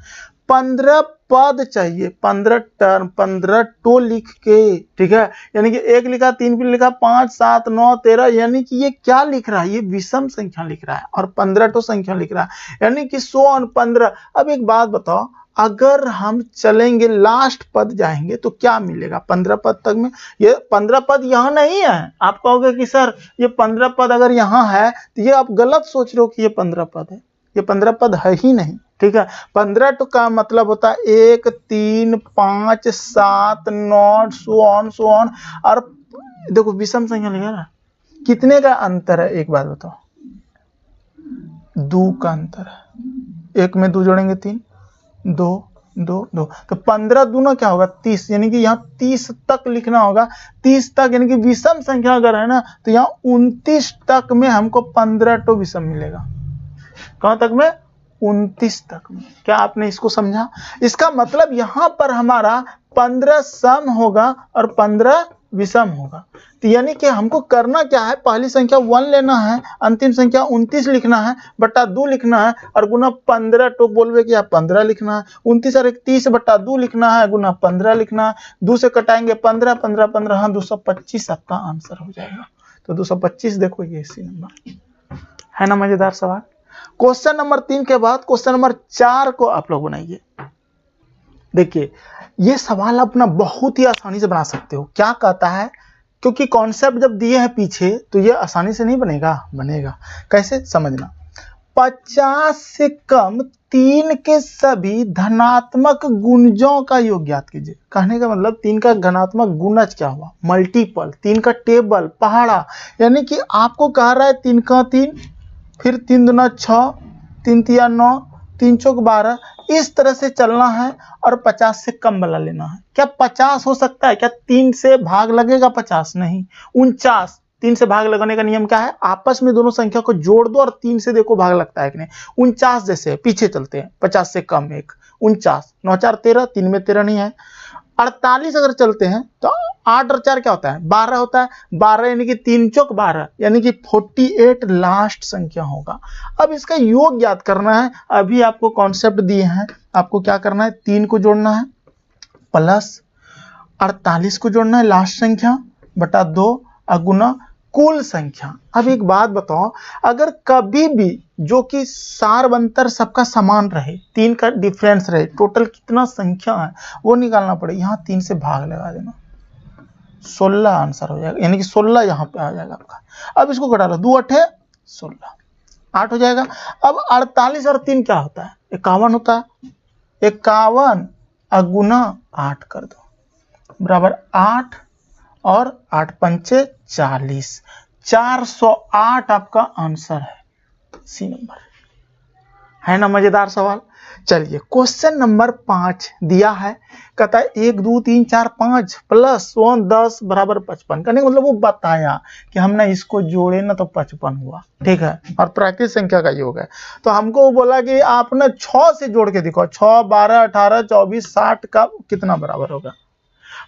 15 पद चाहिए, 15 टर्म, 15 टो लिख के। ठीक है, यानी कि 1 लिखा, 3 भी लिखा, 5 7 9 13, यानी कि ये क्या लिख रहा है, ये विषम संख्या लिख रहा है और 15 टो संख्या लिख रहा है, यानी कि 115। अब एक बात बताओ, अगर हम चलेंगे लास्ट पद जाएंगे तो क्या मिलेगा 15 पद तक में। ये 15 पद यहाँ नहीं है। आप कहोगे कि सर ये 15 पद अगर यहाँ है तो ये आप गलत सोच रहे हो कि ये 15 पद है। ये 15 पद है ही नहीं। ठीक है, 15 टू का मतलब होता है 1 3 5 7 9 सो ऑन और देखो विषम संख्या लिखा ना, कितने का अंतर है एक बात बताओ, 2 का अंतर है। 1 में 2 जोड़ेंगे 3, 2 2 2, तो 15 दूना क्या होगा 30, यानी कि यहाँ 30 तक लिखना होगा। 30 तक यानी कि विषम संख्या अगर है ना तो यहाँ 29 तक में हमको 15 टो विषम मिलेगा। कहां तक में 29 तक में। क्या आपने इसको समझा? इसका मतलब यहां पर हमारा 15 सम होगा और 15 विषम होगा। तो यानी कि हमको करना क्या है, पहली संख्या 1 लेना है, अंतिम संख्या 29 लिखना है, बट्टा 2 लिखना है और गुना 15 टो बोलवे कि आप 15 लिखना है। 29 और 30 बट्टा 2 लिखना है, गुना 15 लिखना है। 2 से कटाएंगे 15 15 15, हाँ 225 आपका आंसर हो जाएगा। तो 225 देखो ये इसी नंबर है ना। मजेदार सवाल। क्वेश्चन नंबर 3 के बाद क्वेश्चन नंबर 4 को आप लोग बनाइए। देखिए ये सवाल अपना बहुत ही आसानी से बना सकते हो। क्या कहता है, क्योंकि कॉन्सेप्ट जब दिए हैं पीछे तो ये आसानी से नहीं बनेगा। बनेगा कैसे समझना। 50 से कम 3 के सभी धनात्मक गुणजों का योग ज्ञात कीजिए। कहने का मतलब 3 का धनात्मक गुणज क्या हुआ, मल्टीपल, 3 का टेबल, पहाड़ा। यानी कि आपको कह रहा है 3 का 3, फिर 3 दूना 6, 3 तिया 9, 3 चौक 12, इस तरह से चलना है और 50 से कम वाला लेना है। क्या 50 हो सकता है? क्या 3 से भाग लगेगा 50? नहीं। 49, 3 से भाग लगाने का नियम क्या है, आपस में दोनों संख्या को जोड़ दो और 3 से देखो भाग लगता है कि नहीं। 49 जैसे पीछे चलते हैं, 50 से कम एक 49, 9 4 13, 3 में 13 नहीं है। 48 अगर चलते हैं तो 8 और 4 क्या होता है, 12 होता है। 12 यानी कि 3 चौक 12, यानी कि 48 लास्ट संख्या होगा। अब इसका योग ज्ञात करना है। अभी आपको कॉन्सेप्ट दिए हैं, आपको क्या करना है, 3 को जोड़ना है प्लस 48 को जोड़ना है लास्ट संख्या बटा 2 गुना कुल संख्या। अब एक बात बताओ, अगर कभी भी जो कि सार अंतर सबका समान रहे, 3 का डिफरेंस रहे, टोटल कितना संख्या है वो निकालना पड़े, यहाँ 3 से भाग लगा देना। 16 आंसर हो जाएगा, यानी कि 16 यहाँ पे आ जाएगा आपका। अब इसको घटा लो, 2 8 16, 8 हो जाएगा। अब 48 और 3 क्या होता है? 51 होता है। 51 गुना 8 कर दो बराबर 8 और 8 पंचे 40, 408 आपका आंसर है, सी नंबर। है ना मजेदार सवाल। चलिए क्वेश्चन नंबर 5 दिया है, कहता है 1 2 3 4 5 प्लस 1 10 बराबर 55। कहने का मतलब वो बताया कि हम ना इसको जोड़े ना तो 55 हुआ, ठीक है, और प्राकृत संख्या का योग है। तो हमको वो बोला कि आप ना 6 से जोड़ के दिखाओ, 6 12 18 24 60 का कितना बराबर होगा।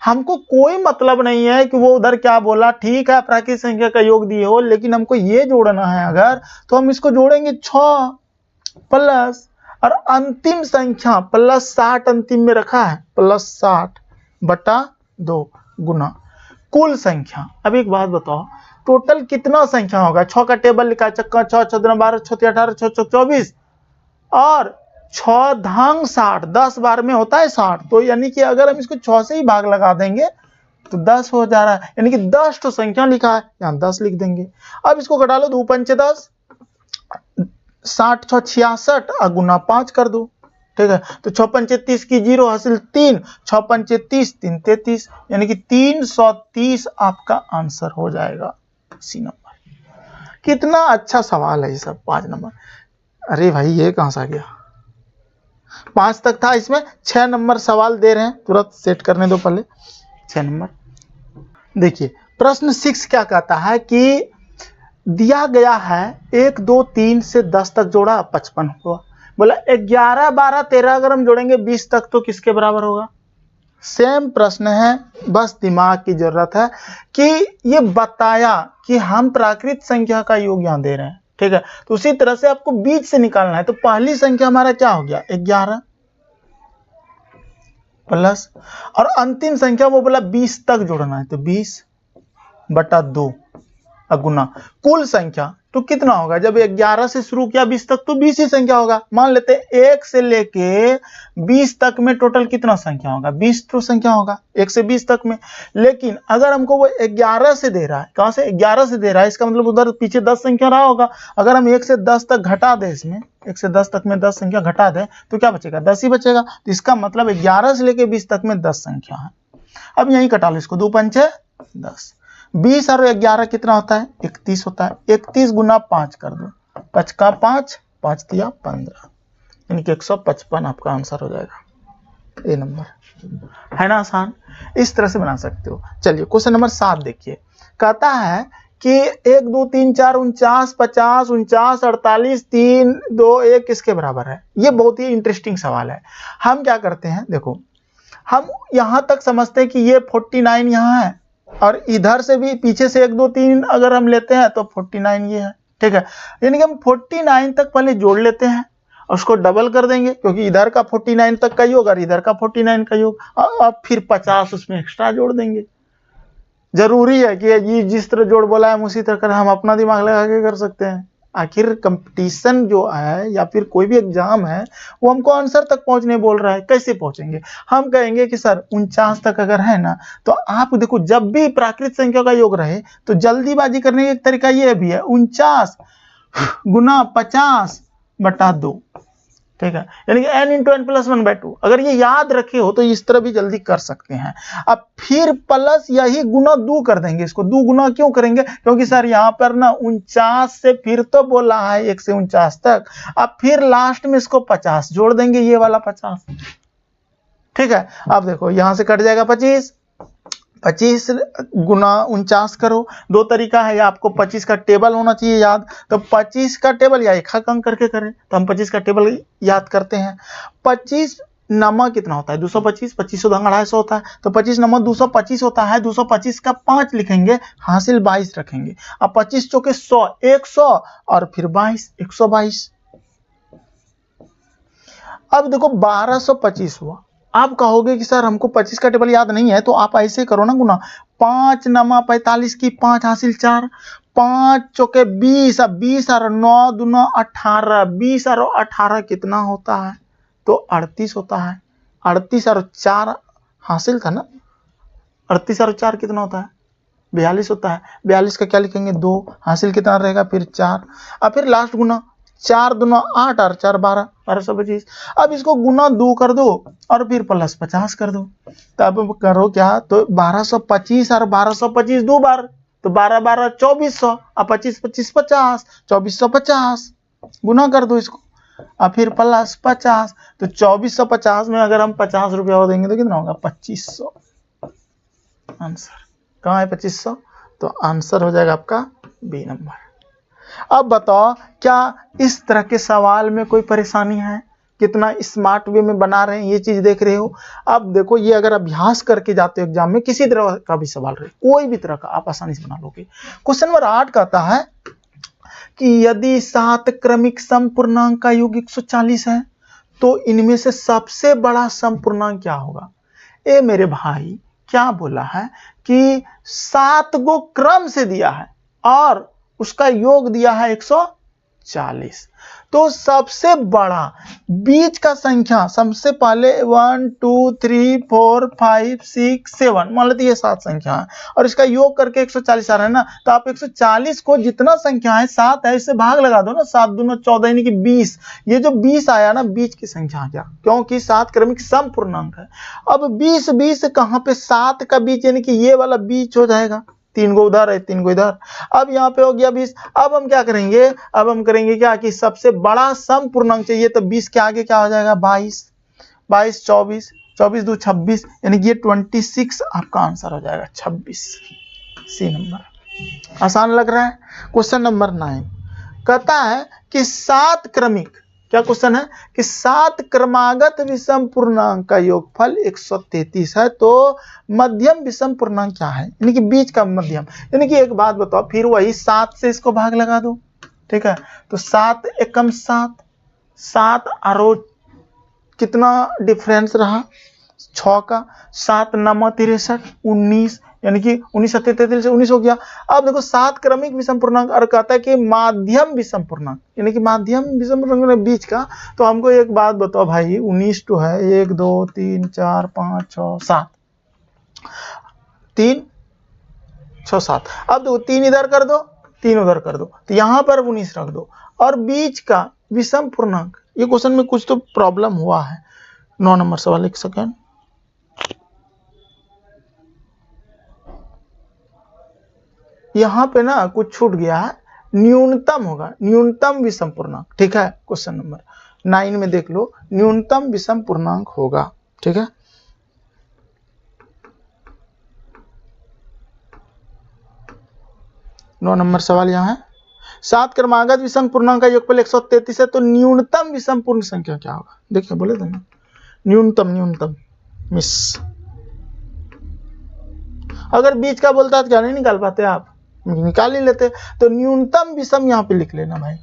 हमको कोई मतलब नहीं है कि वो उधर क्या बोला, ठीक है प्राकृत संख्या का योग दिए हो, लेकिन हमको ये जोड़ना है अगर, तो हम इसको जोड़ेंगे 6 प्लस और अंतिम संख्या प्लस 60 अंतिम में रखा है, प्लस 60 बटा 2 गुना कुल संख्या। अब एक बात बताओ, टोटल कितना संख्या होगा? 6 का टेबल लिखा है, चक्का 6 6 12 6 18 6 6 24 और 6 धांग 60, 10 बार में होता है 60, तो यानी कि अगर हम इसको 6 से ही भाग लगा देंगे तो 10 हो जा रहा है, यानी कि 10 तो संख्या लिखा है, यहाँ 10 लिख देंगे। अब इसको घटा लो, 2 पंचे 10, 60 6 66 गुना 5 कर दो, ठीक है। तो 6 पंचे 30 की 0 हासिल 3, 6 पंचे 30 3 33, यानी कि 330 आपका आंसर हो जाएगा, सी नंबर। कितना अच्छा सवाल है ये सब। 5 नंबर, अरे भाई ये कहां से आ गया? 5 तक था, इसमें 6 नंबर सवाल दे रहे हैं, तुरंत सेट करने दो पहले। 6 नंबर देखिए, प्रश्न 6 क्या कहता है कि दिया गया है 1 2 3 से 10 तक जोड़ा 55 हुआ, बोला 11 12 13 अगर हम जोड़ेंगे 20 तक तो किसके बराबर होगा? सेम प्रश्न है, बस दिमाग की जरूरत है कि ये बताया कि हम प्राकृत संख्या का योग यहाँ दे रहे हैं, ठीक है। तो उसी तरह से आपको बीच से निकालना है, तो पहली संख्या हमारा क्या हो गया? 11 प्लस और अंतिम संख्या वो बोला 20 तक जोड़ना है, तो 20 बटा 2 गुना कुल संख्या, तो कितना होगा? जब 11 से शुरू किया 20 तक तो 20 ही संख्या होगा। मान लेते हैं 1 से लेके 20 तक में टोटल कितना संख्या होगा? 20 तो संख्या होगा 1 से 20 तक में। लेकिन अगर हमको वो 11 से दे रहा है, कहां से 11 से दे रहा है, इसका मतलब उधर पीछे 10 संख्या रहा होगा। अगर हम 1 से 10 तक घटा दें, इसमें 1 से 10 तक में 10 संख्या घटा दें तो क्या बचेगा? 10 ही बचेगा। तो इसका मतलब 11 से लेके 20 तक में 10 संख्या है। अब यही कटा लो इसको, 2 पंचे 10, 20 और 11 कितना होता है? 31 होता है। 31 गुना 5 कर दो, 5 का 5 5 दिया 15, यानी कि 155 आपका आंसर हो जाएगा, ए नंबर। है ना आसान? इस तरह से बना सकते हो। चलिए क्वेश्चन नंबर 7 देखिए, कहता है कि 1 2 3 4 49 50 49 48 3 2 1 किसके बराबर है? ये बहुत ही इंटरेस्टिंग सवाल है। हम क्या करते हैं, देखो हम यहां तक समझते हैं कि ये 49 यहाँ है और इधर से भी पीछे से 1 2 3 अगर हम लेते हैं तो 49 ये है, ठीक है। यानी कि हम 49 तक पहले जोड़ लेते हैं और उसको डबल कर देंगे, क्योंकि इधर का 49 तक का योग और इधर का 49 का योग, अब फिर 50 उसमें एक्स्ट्रा जोड़ देंगे। जरूरी है कि ये जिस तरह जोड़ बोला है हम उसी तरह कर, हम अपना दिमाग लगा के कर सकते हैं। आखिर कंपटीशन जो है या फिर कोई भी एग्जाम है वो हमको आंसर तक पहुंचने बोल रहा है, कैसे पहुंचेंगे? हम कहेंगे कि सर 49 तक अगर है ना, तो आप देखो जब भी प्राकृत संख्या का योग रहे तो जल्दीबाजी करने का एक तरीका ये भी है, 49 गुना 50 बटा 2, ठीक है, यानी कि n इंटू n प्लस 1/2। अगर ये याद रखे हो तो इस तरह भी जल्दी कर सकते हैं। अब फिर प्लस यही गुना 2 कर देंगे, इसको 2 गुना क्यों करेंगे? क्योंकि सर यहाँ पर ना 49 से फिर तो बोला है 1 से 49 तक, अब फिर लास्ट में इसको 50 जोड़ देंगे, ये वाला 50, ठीक है। अब देखो यहां से कट जाएगा 25 गुना 49 करो। 2 तरीका है, या आपको 25 का टेबल होना चाहिए याद, तो 25 का टेबल या एक अंक करके करें, तो हम 25 का टेबल याद करते हैं। 25 नमा कितना होता है? 225, 25 250 होता है, तो 25 नमा 225 होता है। 225 का 5 लिखेंगे, हासिल 22 रखेंगे। अब 25 चौके 100, 100 और फिर 22, 122। अब देखो 1225 हुआ। आप कहोगे कि सर हमको 25 का टेबल याद नहीं है, तो आप ऐसे करो ना गुना, 5 नमा 45 की 5 हासिल 4, 5 चौके 20, अब 20 और 9 दूना 18, 20 और 18 कितना होता है? तो 38 होता है। 38 और 4 हासिल था ना 38 और 4 कितना होता है? 42 होता है। 42 का क्या लिखेंगे? 2, हासिल कितना रहेगा? फिर 4, और फिर लास्ट गुना 4 दूना 8 और 4 12, 1225। अब इसको गुना 2 कर दो और फिर प्लस 50 कर दो। तब करो क्या? तो 1225 और 1225 दो बार, तो 12 12 2400 और 25 25 50, 2450 गुना कर दो इसको और फिर प्लस 50। तो 2450 में अगर हम 50 रुपया और देंगे तो कितना होगा? 2500। आंसर कहाँ है? 2500। तो आंसर हो जाएगा आपका बी नंबर। अब बताओ, क्या इस तरह के सवाल में कोई परेशानी है? कितना स्मार्ट वे में बना रहे हैं, ये चीज देख रहे हो। अब देखो, ये अगर अभ्यास करके जाते हो एग्जाम में, किसी तरह का भी सवाल रहे, कोई भी तरह का, आप आसानी से बना लोगे। क्वेश्चन नंबर 8 कहता है कि यदि 7 क्रमिक समपूर्णांक का योग 140 है तो इनमें से सबसे बड़ा समपूर्णांक क्या होगा? ए मेरे भाई, क्या बोला है कि 7 गो क्रम से दिया है और उसका योग दिया है 140। तो सबसे बड़ा बीच का संख्या, सबसे पहले 1 2 3 4 5 6 7, मान लेते ये 7 संख्या है और इसका योग करके 140 आ रहा है ना। तो आप 140 को जितना संख्या है 7 है, इससे भाग लगा दो ना। 7 दूना 14 यानी कि 20। ये जो 20 आया ना, बीच की संख्या आ गया, क्योंकि 7 क्रमिक समपूर्णांक है। अब 20 20 कहाँ पे? 7 का बीच यानी कि ये वाला बीच हो जाएगा। 3 गो उधर है, 3 गो इधर। अब यहाँ पे हो गया 20। अब हम क्या करेंगे? अब हम करेंगे क्या कि सबसे बड़ा समपूर्णांक चाहिए, तो 20 के आगे क्या हो जाएगा? 22 22 24 24 2 26, यानी कि ये 26 आपका आंसर हो जाएगा 26, सी नंबर। आसान लग रहा है। क्वेश्चन नंबर 9 कहता है कि 7 क्रमिक, क्या क्वेश्चन है कि 7 क्रमागत विषम पूर्णांक का योगफल 133 है तो मध्यम विषम पूर्णांक क्या है? यानी कि बीच का मध्यम। यानी कि एक बात बताओ, फिर वही 7 से इसको भाग लगा दो, ठीक है। तो 7 एकम 7, 7 और कितना डिफरेंस रहा? 6 का। 7 9 63 19, यानी कि 19 33 से 19 हो गया। अब देखो 7 क्रमिक विषम पूर्णांक और कहता है कि माध्यम विषम पूर्णांक, यानी कि माध्यम विषम पूर्णांक बीच का। तो हमको एक बात बताओ भाई, 19 तो है, 1 2 3 4 5 6 7, 3 6 7। अब देखो 3 इधर कर दो, 3 उधर कर दो, तो यहां पर 19 रख दो। और बीच का विषम पूर्णांक, ये क्वेश्चन में कुछ तो प्रॉब्लम हुआ है। 9 नंबर सवाल, एक सेकेंड। यहां पे ना कुछ छूट गया है, न्यूनतम होगा, न्यूनतम विषम पूर्णांक, ठीक है। क्वेश्चन नंबर 9 में देख लो, न्यूनतम विषम पूर्णांक होगा, ठीक है। नौ नंबर सवाल यहाँ है, 7 क्रमागत विषम पूर्णांक का योगफल 133 है तो न्यूनतम विषम पूर्ण संख्या क्या होगा? देखिए बोले थे ना, न्यूनतम मिस। अगर बीच का बोलता है तो क्या नहीं निकाल पाते आप? निकाल ही लेते। तो न्यूनतम विषम यहां पे लिख लेना भाई,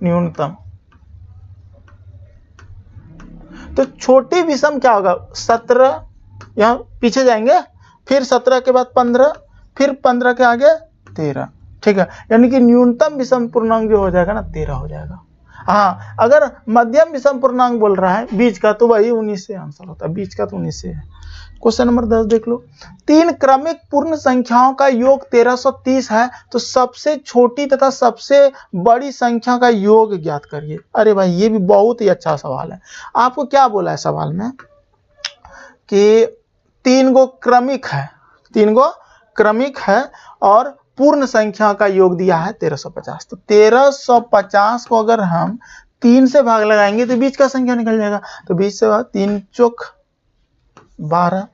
न्यूनतम। तो छोटी विषम क्या होगा? 17, यहां पीछे जाएंगे, फिर 17 के बाद 15, फिर 15 के आगे 13, ठीक है। यानी कि न्यूनतम विषम पूर्णांक जो हो जाएगा ना 13 हो जाएगा। हाँ, अगर मध्यम विषम पूर्णांक बोल रहा है बीच का, तो वही 19 से आंसर होता है, बीच का तो 19 से है। क्वेश्चन नंबर 10 देख लो, 3 क्रमिक पूर्ण संख्याओं का योग 1330 है तो सबसे छोटी तथा सबसे बड़ी संख्या का योग ज्ञात करिए। अरे भाई, ये भी बहुत ही अच्छा सवाल है। आपको क्या बोला है सवाल में कि 3 गो क्रमिक है, 3 गो क्रमिक है और पूर्ण संख्या का योग दिया है 1350। तो 1350 को अगर हम 3 से भाग लगाएंगे तो बीच का संख्या निकल जाएगा। तो बीच से 3 चौक 12,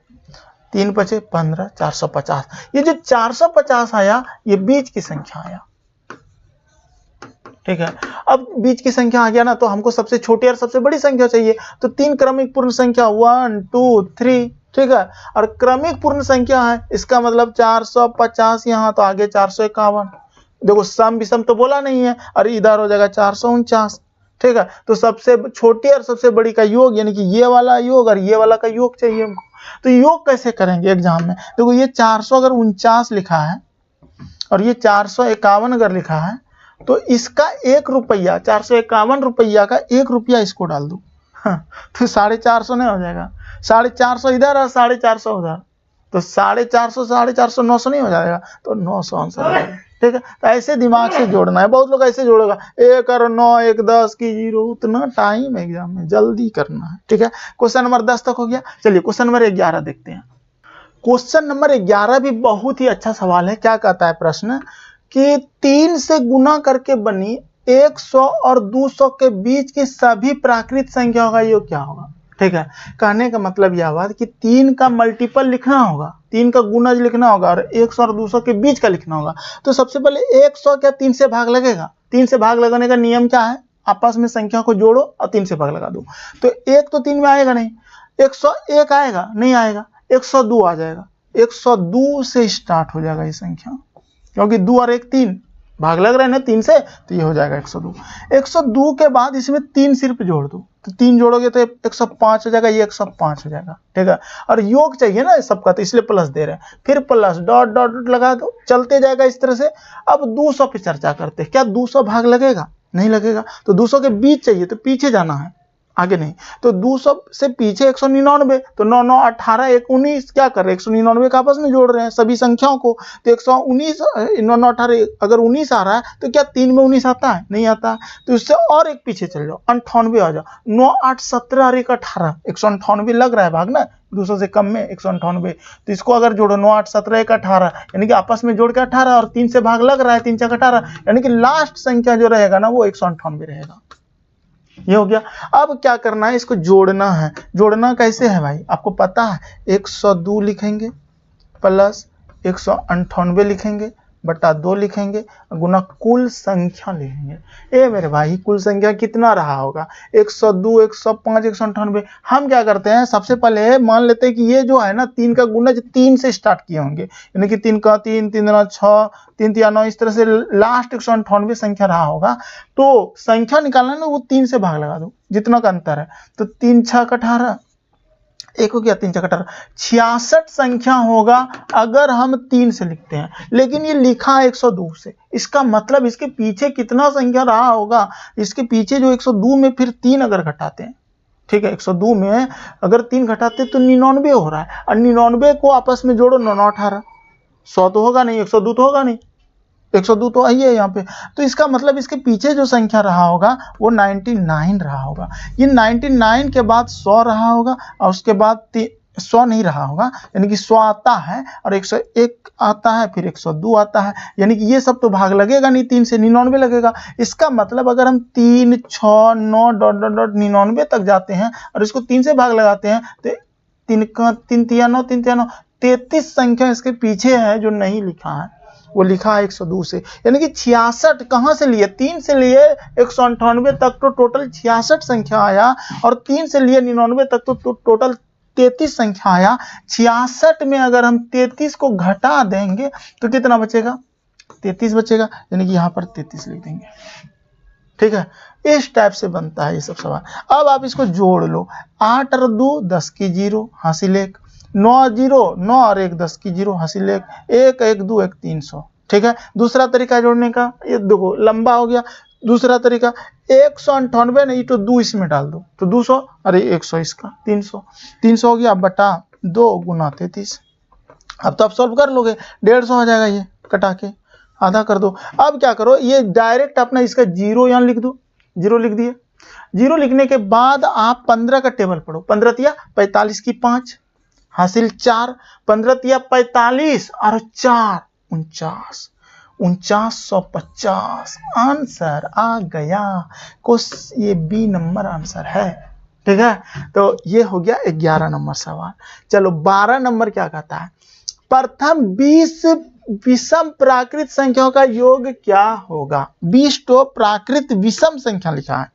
3 पचे 15, 450। ये जो 450 आया, ये बीच की संख्या आया, ठीक है। अब बीच की संख्या आ गया ना, तो हमको सबसे छोटी और सबसे बड़ी संख्या चाहिए। तो 3 क्रमिक पूर्ण संख्या 1 2 3, ठीक है। और क्रमिक पूर्ण संख्या है, इसका मतलब 450 यहाँ, तो आगे 451। देखो सम विषम तो बोला नहीं है, और इधर हो जाएगा 449, ठीक है। तो सबसे छोटी और सबसे बड़ी का योग, यानी कि ये वाला योग और ये वाला का योग चाहिए हमको। तो योग कैसे करेंगे एग्जाम में? देखो ये 449 लिखा है और ये 451 अगर लिखा है, तो इसका 1 रुपया, 451 रुपया का 1 रुपया इसको डाल दो, तो 450 नहीं हो जाएगा? 450 इधर और 450 उधर, तो 450, 900 नहीं हो जाएगा, तो 900 आंसर आ जाएगा। ठीक है, तो ऐसे दिमाग से जोड़ना है। बहुत लोग ऐसे जोड़ेगा 1 और 9 1 10 की 0, उतना टाइम एग्जाम में जल्दी करना है। ठीक है, क्वेश्चन नंबर 10 तक हो गया। चलिए क्वेश्चन नंबर 11 देखते हैं। क्वेश्चन नंबर 11 भी बहुत ही अच्छा सवाल है। क्या कहता है प्रश्न कि 3 से गुना करके बनी 100 और 200 के बीच की सभी प्राकृत संख्याओं का योग क्या होगा। ठीक है, कहने का मतलब यह बात कि 3 का मल्टीपल लिखना होगा, 3 का गुणज लिखना होगा और 100 और 200 के बीच का लिखना होगा। तो सबसे पहले 100 क्या 3 से भाग लगेगा। 3 से भाग लगाने का नियम क्या है, आपस में संख्या को जोड़ो और 3 से भाग लगा दो। तो 1 तो 3 में आएगा नहीं, 101 आएगा नहीं, आएगा 102 आ जाएगा। 102 से स्टार्ट हो जाएगा ये संख्या, क्योंकि 2 और 1 3 भाग लग रहे हैं ना 3 से, तो ये हो जाएगा 102। 102 के बाद इसमें 3 सिर्फ जोड़ दो, तो 3 जोड़ोगे तो 105 हो जाएगा, ये 105 हो जाएगा। ठीक है, और योग चाहिए ना सबका, तो इसलिए प्लस दे रहे हैं। फिर प्लस डॉट डॉट डॉट लगा दो, चलते जाएगा इस तरह से। अब 200 पे चर्चा करते हैं। क्या 200 भाग लगेगा, नहीं लगेगा। तो 200 के बीच चाहिए, तो पीछे जाना है, आगे नहीं। तो 200 से पीछे 199, तो 9 9 18 1 19, क्या कर रहे हैं 199 का आपस में जोड़ रहे हैं सभी संख्याओं को। तो 119 9 9 18 अगर 19 आ रहा है, तो क्या 3 में 19 आता है, नहीं आता। तो इससे और एक पीछे चल जाओ, 98 आ जाओ। 9 8 17 और 1 18, 198 लग रहा है भाग ना 200 से कम में 198। तो इसको अगर जोड़ो 9 8 17 1 18, यानी कि आपस में जोड़ के 18 और 3 से भाग लग रहा है, 3 4 18, यानी कि लास्ट संख्या जो रहेगा ना वो 198 रहेगा। ये हो गया। अब क्या करना है, इसको जोड़ना है। जोड़ना कैसे है भाई, आपको पता है। 102 लिखेंगे प्लस 198 लिखेंगे बटा 2 लिखेंगे गुना कुल संख्या लिखेंगे। ए मेरे भाई कुल संख्या कितना रहा होगा, 102 105 198। हम क्या करते हैं, सबसे पहले मान लेते हैं कि ये जो है ना 3 का गुणज 3 से स्टार्ट किए होंगे, यानी कि 3 का 3 3 9 6 3 3 9, इस तरह से लास्ट 198 संख्या रहा होगा। तो संख्या निकालना ना, वो 3 से भाग लगा दो जितना का अंतर है। तो 3 6 18, एक हो गया 3 4 18, 66 संख्या होगा अगर हम 3 से लिखते हैं। लेकिन ये लिखा है 102 से, इसका मतलब इसके पीछे कितना संख्या रहा होगा। इसके पीछे जो 102 में फिर 3 अगर घटाते हैं, ठीक है, 102 में अगर 3 घटाते तो 99 हो रहा है। और 99 को आपस में जोड़ो 9 9 18, 100 तो होगा नहीं, 102 तो होगा नहीं, 102 तो आई है यहाँ पे। तो इसका मतलब इसके पीछे जो संख्या रहा होगा वो 99 रहा होगा। ये 99 के बाद 100 रहा होगा और उसके बाद 100 नहीं रहा होगा, यानी कि 100 आता है और 101 आता है, फिर 102 आता है, यानी कि ये सब तो भाग लगेगा नहीं, 3 से 99 लगेगा। इसका मतलब अगर हम 3 6 9 डॉट डॉट डॉट 99 तक जाते हैं और इसको 3 से भाग लगाते हैं, तो 3 का 3 3 9 3 3 9 33 संख्या इसके पीछे है जो नहीं लिखा है, वो लिखा है 102 से। यानी कि 66 कहां से लिए, 3 से लिए 198 तक तो टोटल 66 संख्या आया, और 3 से लिए 99 तक तो टोटल 33 संख्या आया। 66 में अगर हम 33 को घटा देंगे तो कितना बचेगा, 33 बचेगा, यानी कि यहाँ पर 33 लिख देंगे। ठीक है, इस टाइप से बनता है ये सब सवाल। अब आप इसको जोड़ लो, 8 और 2 10 की 0 हासिल 1, 9 0 9 और 1 10 की 0 हासिल 1 1 1 2 1 300। ठीक है, दूसरा तरीका जोड़ने का, ये देखो लंबा हो गया। दूसरा तरीका 198 नहीं तो 2 इसमें डाल दो तो 200, अरे 100 इसका 300, 300 हो गया बटा 2 गुना 33। अब तो आप सॉल्व कर लोगे, 150 हो जाएगा, ये कटा के आधा कर दो। अब क्या करो, ये डायरेक्ट अपना इसका 0 यहाँ लिख दो, 0 लिख दिए। 0 लिखने के बाद आप 15 का टेबल पढ़ो, 15 तिया 45 की 5 हासिल 4, 15 तिया 45 और 4 49, 4950 आंसर आ गया। ये बी नंबर आंसर है। ठीक है, तो ये हो गया 11 नंबर सवाल। चलो 12 नंबर क्या कहता है, प्रथम 20 विषम प्राकृत संख्याओं का योग क्या होगा। 20 तो प्राकृत विषम संख्या लिखा है,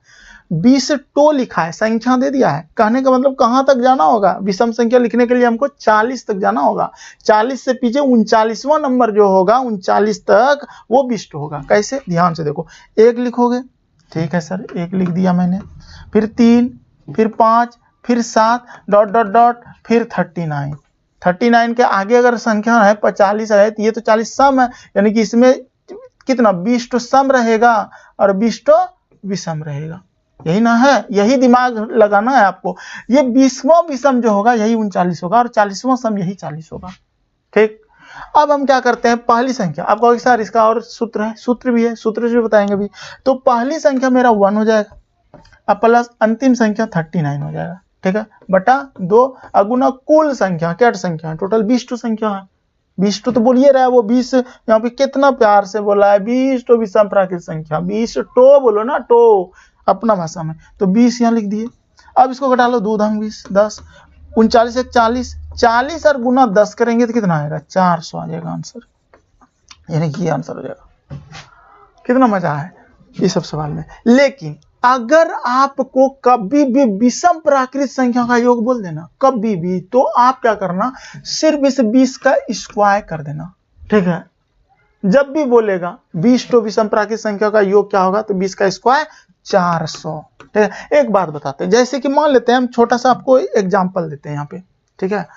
20 तो लिखा है, संख्या दे दिया है। कहने का मतलब कहां तक जाना होगा, विषम संख्या लिखने के लिए हमको 40 तक जाना होगा। 40 से पीछे 39वां नंबर जो होगा 39 तक वो 20 होगा। कैसे, ध्यान से देखो, 1 लिखोगे, ठीक है सर 1 लिख दिया मैंने, फिर 3 फिर 5 फिर 7 डॉट डॉट डॉट फिर 39। 39 के आगे अगर संख्या है 45 है तो ये तो 40 सम है, यानी कि इसमें कितना 20 तो सम रहेगा और 20 तो विषम रहेगा। यही ना है, यही दिमाग लगाना है आपको। ये 20वां विषम जो होगा यही 39 होगा और 40वां सम यही 40 होगा। ठीक, अब हम क्या करते हैं, पहली संख्या आप कहोगे सर इसका और सूत्र है, सूत्र भी है, सूत्र भी बताएंगे अभी। तो पहली संख्या मेरा 1 हो जाएगा, अब प्लस अंतिम संख्या 39 हो जाएगा, ठीक है, बटा 2 अगुना कुल संख्या, क्या संख्या है, टोटल 20 संख्या है। 20 तो बोलिए रहा है वो 20 यहाँ पे कितना प्यार से बोला है, 20 विषम प्राकृत संख्या, 20 बोलो ना, अपना भाषा में, तो 20 यहाँ लिख दिए। अब इसको घटा लो, 2 × 20 10, 39 एक 40, 40 और गुना 10 करेंगे तो कितना आएगा, 400 आ जाएगा आंसर, यानी कि आंसर हो जाएगा। कितना मजा है ये सब सवाल में। लेकिन अगर आपको कभी भी विषम प्राकृत संख्या का योग बोल देना कभी भी, तो आप क्या करना, सिर्फ इस 20 का स्क्वायर कर देना, ठीक है। जब भी बोलेगा 20 तो विषम प्राकृत संख्या का योग क्या होगा, तो 20 का स्क्वायर 400, ठीक है। एक बात बताते हैं, जैसे कि मान लेते हैं हम छोटा सा आपको एग्जांपल देते हैं यहाँ पे, ठीक है।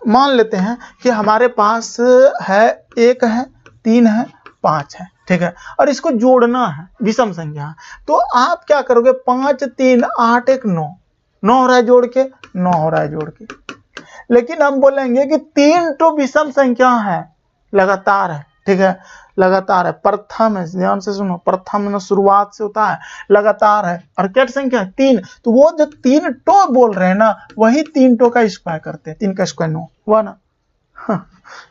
मान लेते हैं कि हमारे पास है 1 है 3 है 5 है, ठीक है, और इसको जोड़ना है, विषम संख्या। तो आप क्या करोगे, 5 3 8 1 9, 9 हो रहा है जोड़ के, 9 हो रहा है जोड़ के। लेकिन हम बोलेंगे कि 3 तो विषम संख्या है, लगातार है, ठीक है, लगातार है, प्रथम है, ध्यान से सुनो, प्रथम में शुरुआत से होता है, लगातार है, और क्या संख्या 3, तो वो जो 3 टो बोल रहे हैं ना, वही 3 टो का स्क्वायर करते हैं, 3 का स्क्वायर 9 हुआ ना। हाँ,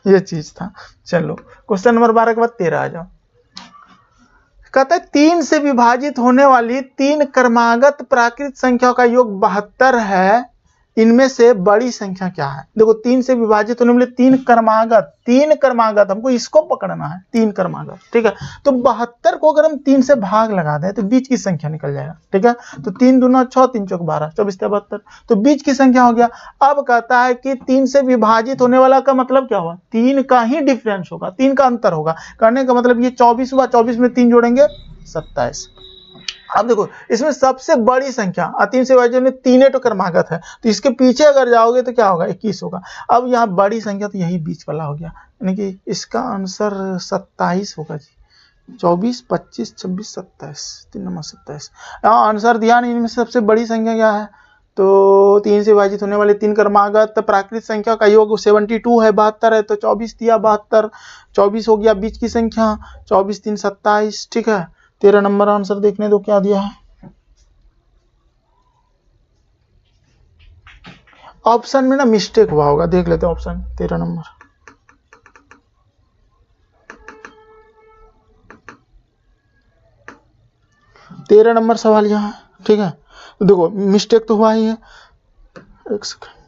ये चीज था। चलो क्वेश्चन नंबर 12 के बाद 13 आ जाओ। कहता है 3 से विभाजित होने वाली 3 क्रमागत प्राकृत संख्या का योग 72 है, इनमें से बड़ी संख्या क्या है। देखो 3 से विभाजित होने वाले 3 क्रमागत, हमको इसको पकड़ना है, 3 क्रमागत, ठीक है। तो 72 को अगर हम 3 से भाग लगा दें तो बीच की संख्या निकल जाएगा, ठीक है। तो 3 दूना 6, 3 चौक 12, 24 72, तो बीच की संख्या हो गया। अब कहता है कि 3 से विभाजित होने वाला का मतलब क्या हुआ, 3 का ही डिफरेंस होगा, 3 का अंतर होगा। कहने का मतलब ये 24 हुआ, 24 में 3 जोड़ेंगे 27। अब देखो इसमें सबसे बड़ी संख्या 3 से विभाजित में 3 तो क्रमागत है, तो इसके पीछे अगर जाओगे तो क्या होगा, 21 होगा। अब यहाँ बड़ी संख्या तो यही बीच वाला हो गया, यानी कि इसका आंसर 27 होगा जी। 24 25 26 27, 3 नंबर 27 यहाँ आंसर दिया नहीं। इनमें सबसे बड़ी संख्या क्या है, तो 3 से विभाजित होने वाले 3 क्रमागत प्राकृत संख्या का योग 72 है, 72 है, तो 24 दिया, 72 24 हो गया बीच की संख्या, 24 3 27, ठीक है। 13 नंबर आंसर देखने दो क्या दिया है। ऑप्शन में ना मिस्टेक हुआ होगा, देख लेते हैं ऑप्शन 13 नंबर। तेरह नंबर सवाल यहाँ, ठीक है। तो देखो मिस्टेक तो हुआ ही है, एक सेकंड,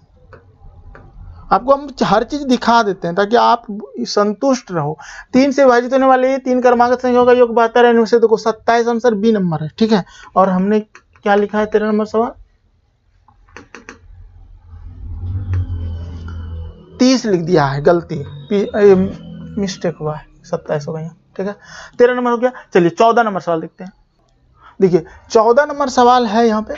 आपको हम हर चीज दिखा देते हैं ताकि आप संतुष्ट रहो। 3 से विभाजित होने वाले 3 क्रमागत संख्याओं का योग 72 है, इनमें से देखो 27 आंसर बी नंबर है, ठीक है। और हमने क्या लिखा है 13 नंबर सवाल, 30 लिख दिया है, गलती मिस्टेक हुआ है, 27 होगा यहाँ, ठीक है। 13 नंबर हो गया। चलिए 14 नंबर सवाल देखते हैं। देखिए 14 नंबर सवाल है यहाँ पे,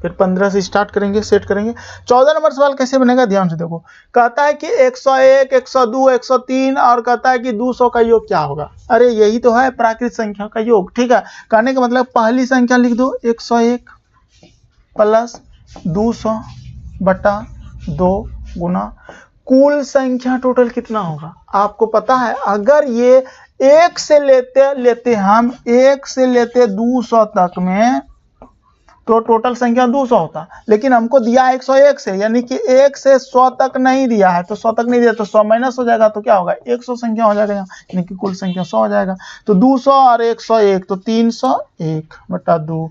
फिर 15 से स्टार्ट करेंगे, सेट करेंगे। 14 नंबर सवाल कैसे बनेगा, ध्यान से देखो। कहता है कि 101 102 103 और कहता है कि 200 का योग क्या होगा। अरे यही तो है प्राकृत संख्या का योग, ठीक है। कहने का मतलब पहली संख्या लिख दो 101 प्लस 200 बटा 2 गुना कुल संख्या टोटल कितना होगा। आपको पता है अगर ये 1 से लेते हम 1 से लेते 200 तक में तो टोटल संख्या 200 होता, लेकिन हमको दिया 101 से, यानी कि 1 से 100 तक नहीं दिया है, तो 100 तक नहीं दिया तो 100 माइनस हो जाएगा, तो क्या होगा 100 संख्या हो जाएगा, यानी कि कुल संख्या 100 हो जाएगा। तो 200 और 101 तो 301 बटा 2।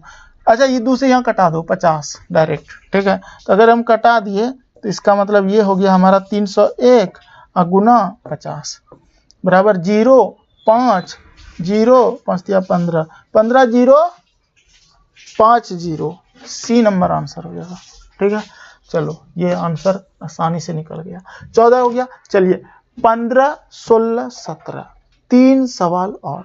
अच्छा ये 2 से यहाँ कटा दो 50 डायरेक्ट, ठीक है। तो अगर हम कटा दिए तो इसका मतलब ये हो गया हमारा 301 और गुना 50 बराबर 0 5 0 5 दिया 15 15 0 5 0, सी नंबर आंसर हो जाएगा, ठीक है। चलो ये आंसर आसानी से निकल गया। 14 हो गया। चलिए 15 16 17 3 सवाल और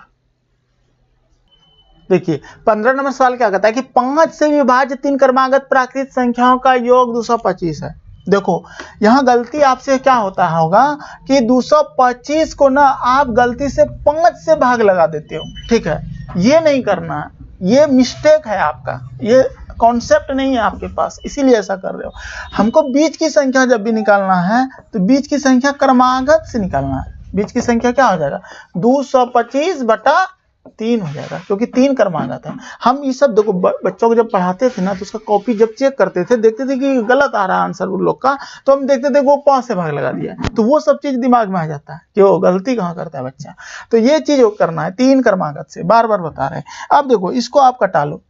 देखिए। 15 नंबर सवाल क्या कहता है कि 5 से विभाजित 3 क्रमागत प्राकृत संख्याओं का योग 225 है। देखो यहाँ गलती आपसे क्या होता होगा कि 225 को ना आप गलती से 5 से भाग लगा देते हो, ठीक है। ये नहीं करना है, ये मिस्टेक है आपका, ये कॉन्सेप्ट नहीं है आपके पास, इसीलिए ऐसा कर रहे हो। हमको बीच की संख्या जब भी निकालना है तो बीच की संख्या क्रमागत से निकालना है। बीच की संख्या क्या हो जाएगा, 225/3 हो जाएगा, क्योंकि 3 क्रमागत है। हम ये सब देखो बच्चों को जब पढ़ाते थे ना तो उसका कॉपी जब चेक करते थे, देखते थे कि गलत आ रहा है आंसर उन लोग का, तो हम देखते थे वो 5 से भाग लगा दिया, तो वो सब चीज दिमाग में आ जाता है कि वो गलती कहाँ करता है बच्चा। तो ये चीज वो करना है 3 क्रमागत से, बार बार बता रहे हैं। अब देखो इसको आप कटा लो,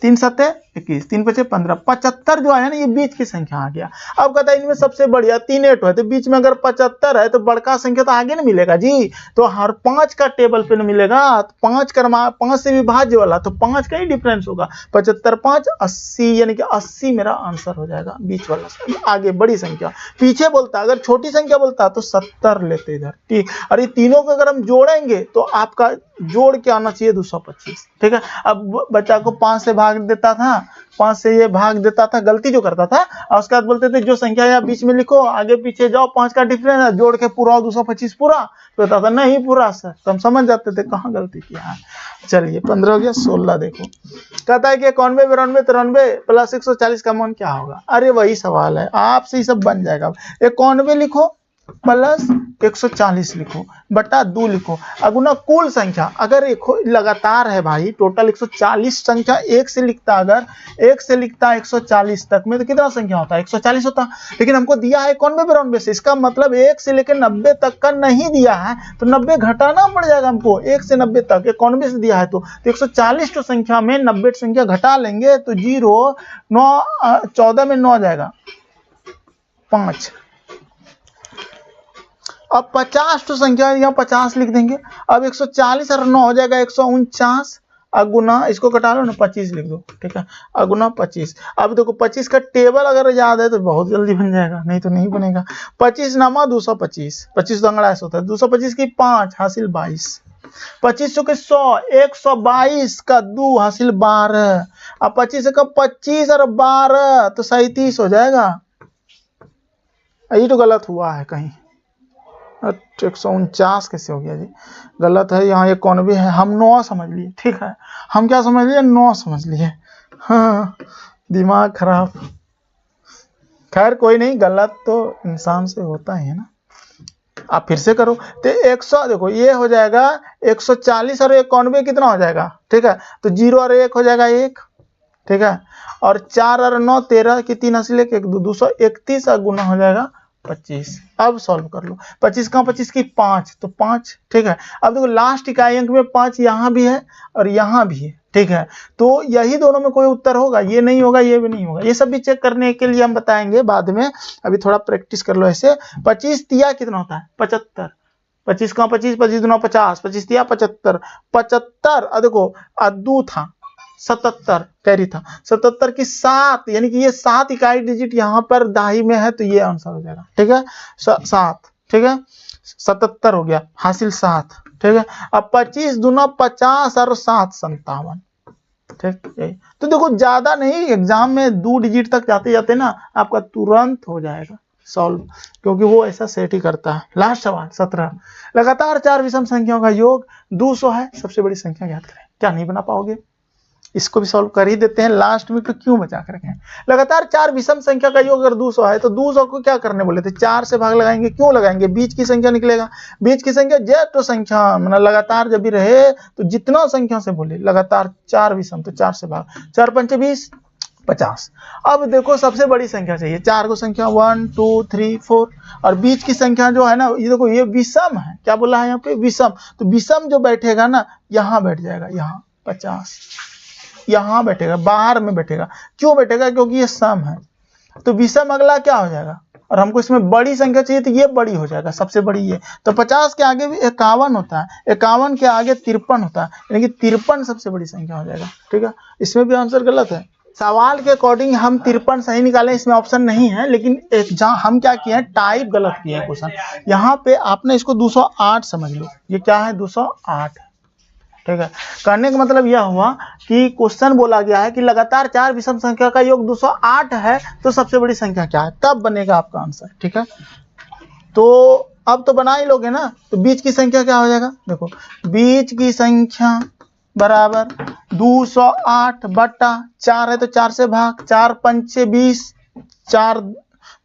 3 7 21, 3 5 15, 75 जो है ना, ये बीच की संख्या आ गया। अब कहता है इनमें सबसे बढ़िया 3 8 है, तो बीच में अगर 75 है तो बड़का संख्या तो आगे ना मिलेगा जी, तो हर 5 का टेबल पे न मिलेगा, 5 से विभाज्य वाला, तो 5 का ही डिफरेंस होगा। 75 5 80, यानी कि 80 मेरा आंसर हो जाएगा बीच वाला। आगे बड़ी संख्या, पीछे बोलता अगर छोटी संख्या बोलता तो 70 लेते इधर, ठीक। और ये तीनों को अगर हम जोड़ेंगे तो आपका जोड़ के आना चाहिए 225, ठीक है। अब बच्चा को 5 से भाग देता था, 5 से ये भाग देता था, गलती जो करता था, और उसके बाद बोलते थे जो संख्या या बीच में लिखो, आगे पीछे जाओ, 5 का डिफरेंस है, जोड़ के पूरा 225 पूरा, तो कहता था नहीं पूरा सर, तो हम समझ जाते थे कहाँ गलती किया है। चलिए 15 हो गया। 16 देखो, कहता है कि 91 92 93 प्लस 140 का मान क्या होगा। अरे वही सवाल है, आपसे ही सब बन जाएगा। 91 लिखो प्लस 140 लिखो बटा 2 लिखो, अगुना कुल संख्या, अगर एक लगातार है भाई, टोटल 140 संख्या एक से लिखता, अगर एक से लिखता 140 तक में, तो कितना संख्या होता है, 140 होता। लेकिन हमको दिया है 91 92 से, इसका मतलब 1 से लेकर 90 तक का नहीं दिया है, तो 90 घटाना पड़ जाएगा हमको। 1 से 90 तक 91 से दिया है, तो 140 तो संख्या में 90 संख्या घटा लेंगे तो 0 9 14 में 9 आ जाएगा 5। अब 50 तो संख्या यहाँ 50 लिख देंगे। अब 140 और 9 हो जाएगा 149, अगुना इसको कटा लो ना, 25 लिख दो, ठीक है, अगुना 25। अब देखो 25 का टेबल अगर याद है तो बहुत जल्दी बन जाएगा, नहीं तो नहीं बनेगा। 25 नामा 225, 25 तो अंगड़ा होता है, 225 की 5 हासिल 22, 25 के 100, 122 का 2 हासिल 12। अब 25 का 25 और 12 तो 37 हो जाएगा। ये तो गलत हुआ है कहीं, 149 कैसे हो गया जी, गलत है। यहाँ 91 है, हम 9 समझ लिए, ठीक है, हम क्या समझ लिए, 9 समझ लिए। हाँ, दिमाग खराब। खैर कोई नहीं, गलत तो इंसान से होता ही है ना। आप फिर से करो तो 100 देखो ये हो जाएगा 140 और 91 कितना हो जाएगा, ठीक है, तो 0 और 1 हो जाएगा 1, ठीक है, और 4 और 9 13 की 3 हासिल 1 231 गुना हो जाएगा 25। अब सॉल्व कर लो, 25 का 25 की 5 तो 5, ठीक है। अब देखो लास्ट इकाई अंक में 5 यहाँ भी है और यहाँ भी है, ठीक है, तो यही दोनों में कोई उत्तर होगा, ये नहीं होगा, ये भी नहीं होगा। ये सब भी चेक करने के लिए हम बताएंगे बाद में, अभी थोड़ा प्रैक्टिस कर लो ऐसे। 25 तिया कितना होता है, 75, 25 का 25, 25 दूना 50, 25 तिया 75, 75 और देखो अद्दू था 77 कैरी था, 77 की 7, यानी कि ये 7 इकाई डिजिट यहाँ पर दाही में है, तो ये आंसर हो जाएगा, ठीक है, 7, ठीक है, 77 हो गया हासिल 7, ठीक है। अब 25 दूना 50 और 7 57, ठीक है। तो देखो ज्यादा नहीं, एग्जाम में 2 डिजिट तक जाते जाते ना आपका तुरंत हो जाएगा सॉल्व, क्योंकि वो ऐसा सेट ही करता है। लास्ट सवाल 17, लगातार 4 विषम संख्याओं का योग 200 है, सबसे बड़ी संख्या ज्ञात करें। क्या नहीं बना पाओगे, इसको भी सॉल्व कर ही देते हैं, लास्ट में तो क्यों बचा कर रखें। लगातार 4 विषम संख्या का योग अगर 200 है तो 200 को क्या करने बोले थे, 4 से भाग लगाएंगे। क्यों लगाएंगे, बीच की संख्या निकलेगा, बीच की संख्या जेट संख्या मतलब लगातार जब भी रहे तो जितना संख्या से बोले लगातार 4 विषम, तो 4 से भाग, 4 पंच 20 50। अब देखो सबसे बड़ी संख्या चाहिए, 4 को संख्या 1 2 3 4, और बीच की संख्या जो है ना, ये देखो ये विषम है, क्या बोला है यहाँ पे, विषम, तो विषम जो बैठेगा ना यहाँ बैठ जाएगा, यहाँ 50 यहाँ बैठेगा, बाहर में बैठेगा। क्यों बैठेगा, क्योंकि ये सम है, तो विषम अगला क्या हो जाएगा, और हमको इसमें बड़ी संख्या चाहिए तो ये बड़ी हो जाएगा, सबसे बड़ी ये। तो 50 के आगे भी 51 होता है, 51 के आगे 53 होता है, यानी कि 53 सबसे बड़ी संख्या हो जाएगा, ठीक है। इसमें भी आंसर गलत है, सवाल के अकॉर्डिंग हम 53 सही निकालें, इसमें ऑप्शन नहीं है, लेकिन जहाँ हम क्या किए हैं, टाइप गलत किए हैं क्वेश्चन। यहाँ पे आपने इसको 208 समझ लो, ये क्या है 208, ठीक है। करने का मतलब यह हुआ कि क्वेश्चन बोला गया है कि लगातार 4 विषम संख्या का योग 208 है, तो सबसे बड़ी संख्या क्या है, तब बनेगा आपका आंसर, ठीक है। तो अब तो बना ही लोगे ना, तो बीच की संख्या क्या हो जाएगा, देखो बीच की संख्या बराबर 208 बटा 4 है तो 4 से भाग, 4 पंचे 20, 4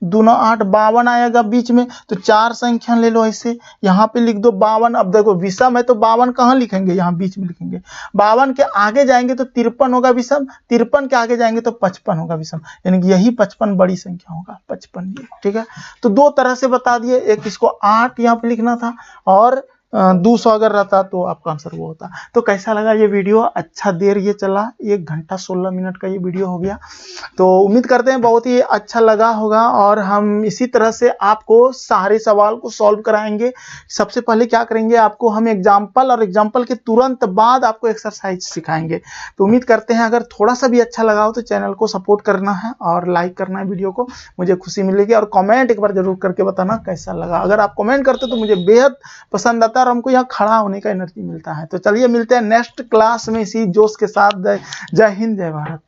दूना 8, 52 आएगा बीच में। तो 4 संख्या ले लो ऐसे, यहाँ पे लिख दो 52। अब देखो विषम है तो 52 कहाँ लिखेंगे, यहाँ बीच में लिखेंगे। 52 के आगे जाएंगे तो 53 होगा विषम, 53 के आगे जाएंगे तो 55 होगा विषम, यानी कि यही 55 बड़ी संख्या होगा, 55 ये। ठीक है, तो दो तरह से बता दिए, एक इसको 8 यहाँ पे लिखना था और 200 अगर रहता तो आपका आंसर वो होता। तो कैसा लगा ये वीडियो? अच्छा देर ये चला, 1 घंटा 16 मिनट का ये वीडियो हो गया। तो उम्मीद करते हैं बहुत ही अच्छा लगा होगा और हम इसी तरह से आपको सारे सवाल को सॉल्व कराएंगे। सबसे पहले क्या करेंगे, आपको हम एग्जाम्पल और एग्जाम्पल के तुरंत बाद आपको एक्सरसाइज सिखाएंगे। तो उम्मीद करते हैं अगर थोड़ा सा भी अच्छा लगा हो तो चैनल को सपोर्ट करना है और लाइक करना है वीडियो को, मुझे खुशी मिलेगी। और कमेंट एक बार जरूर करके बताना कैसा लगा। अगर आप कमेंट करते तो मुझे बेहद पसंद आता और हमको यहाँ खड़ा होने का एनर्जी मिलता है। तो चलिए मिलते हैं नेक्स्ट क्लास में इसी जोश के साथ। जय हिंद, जय भारत।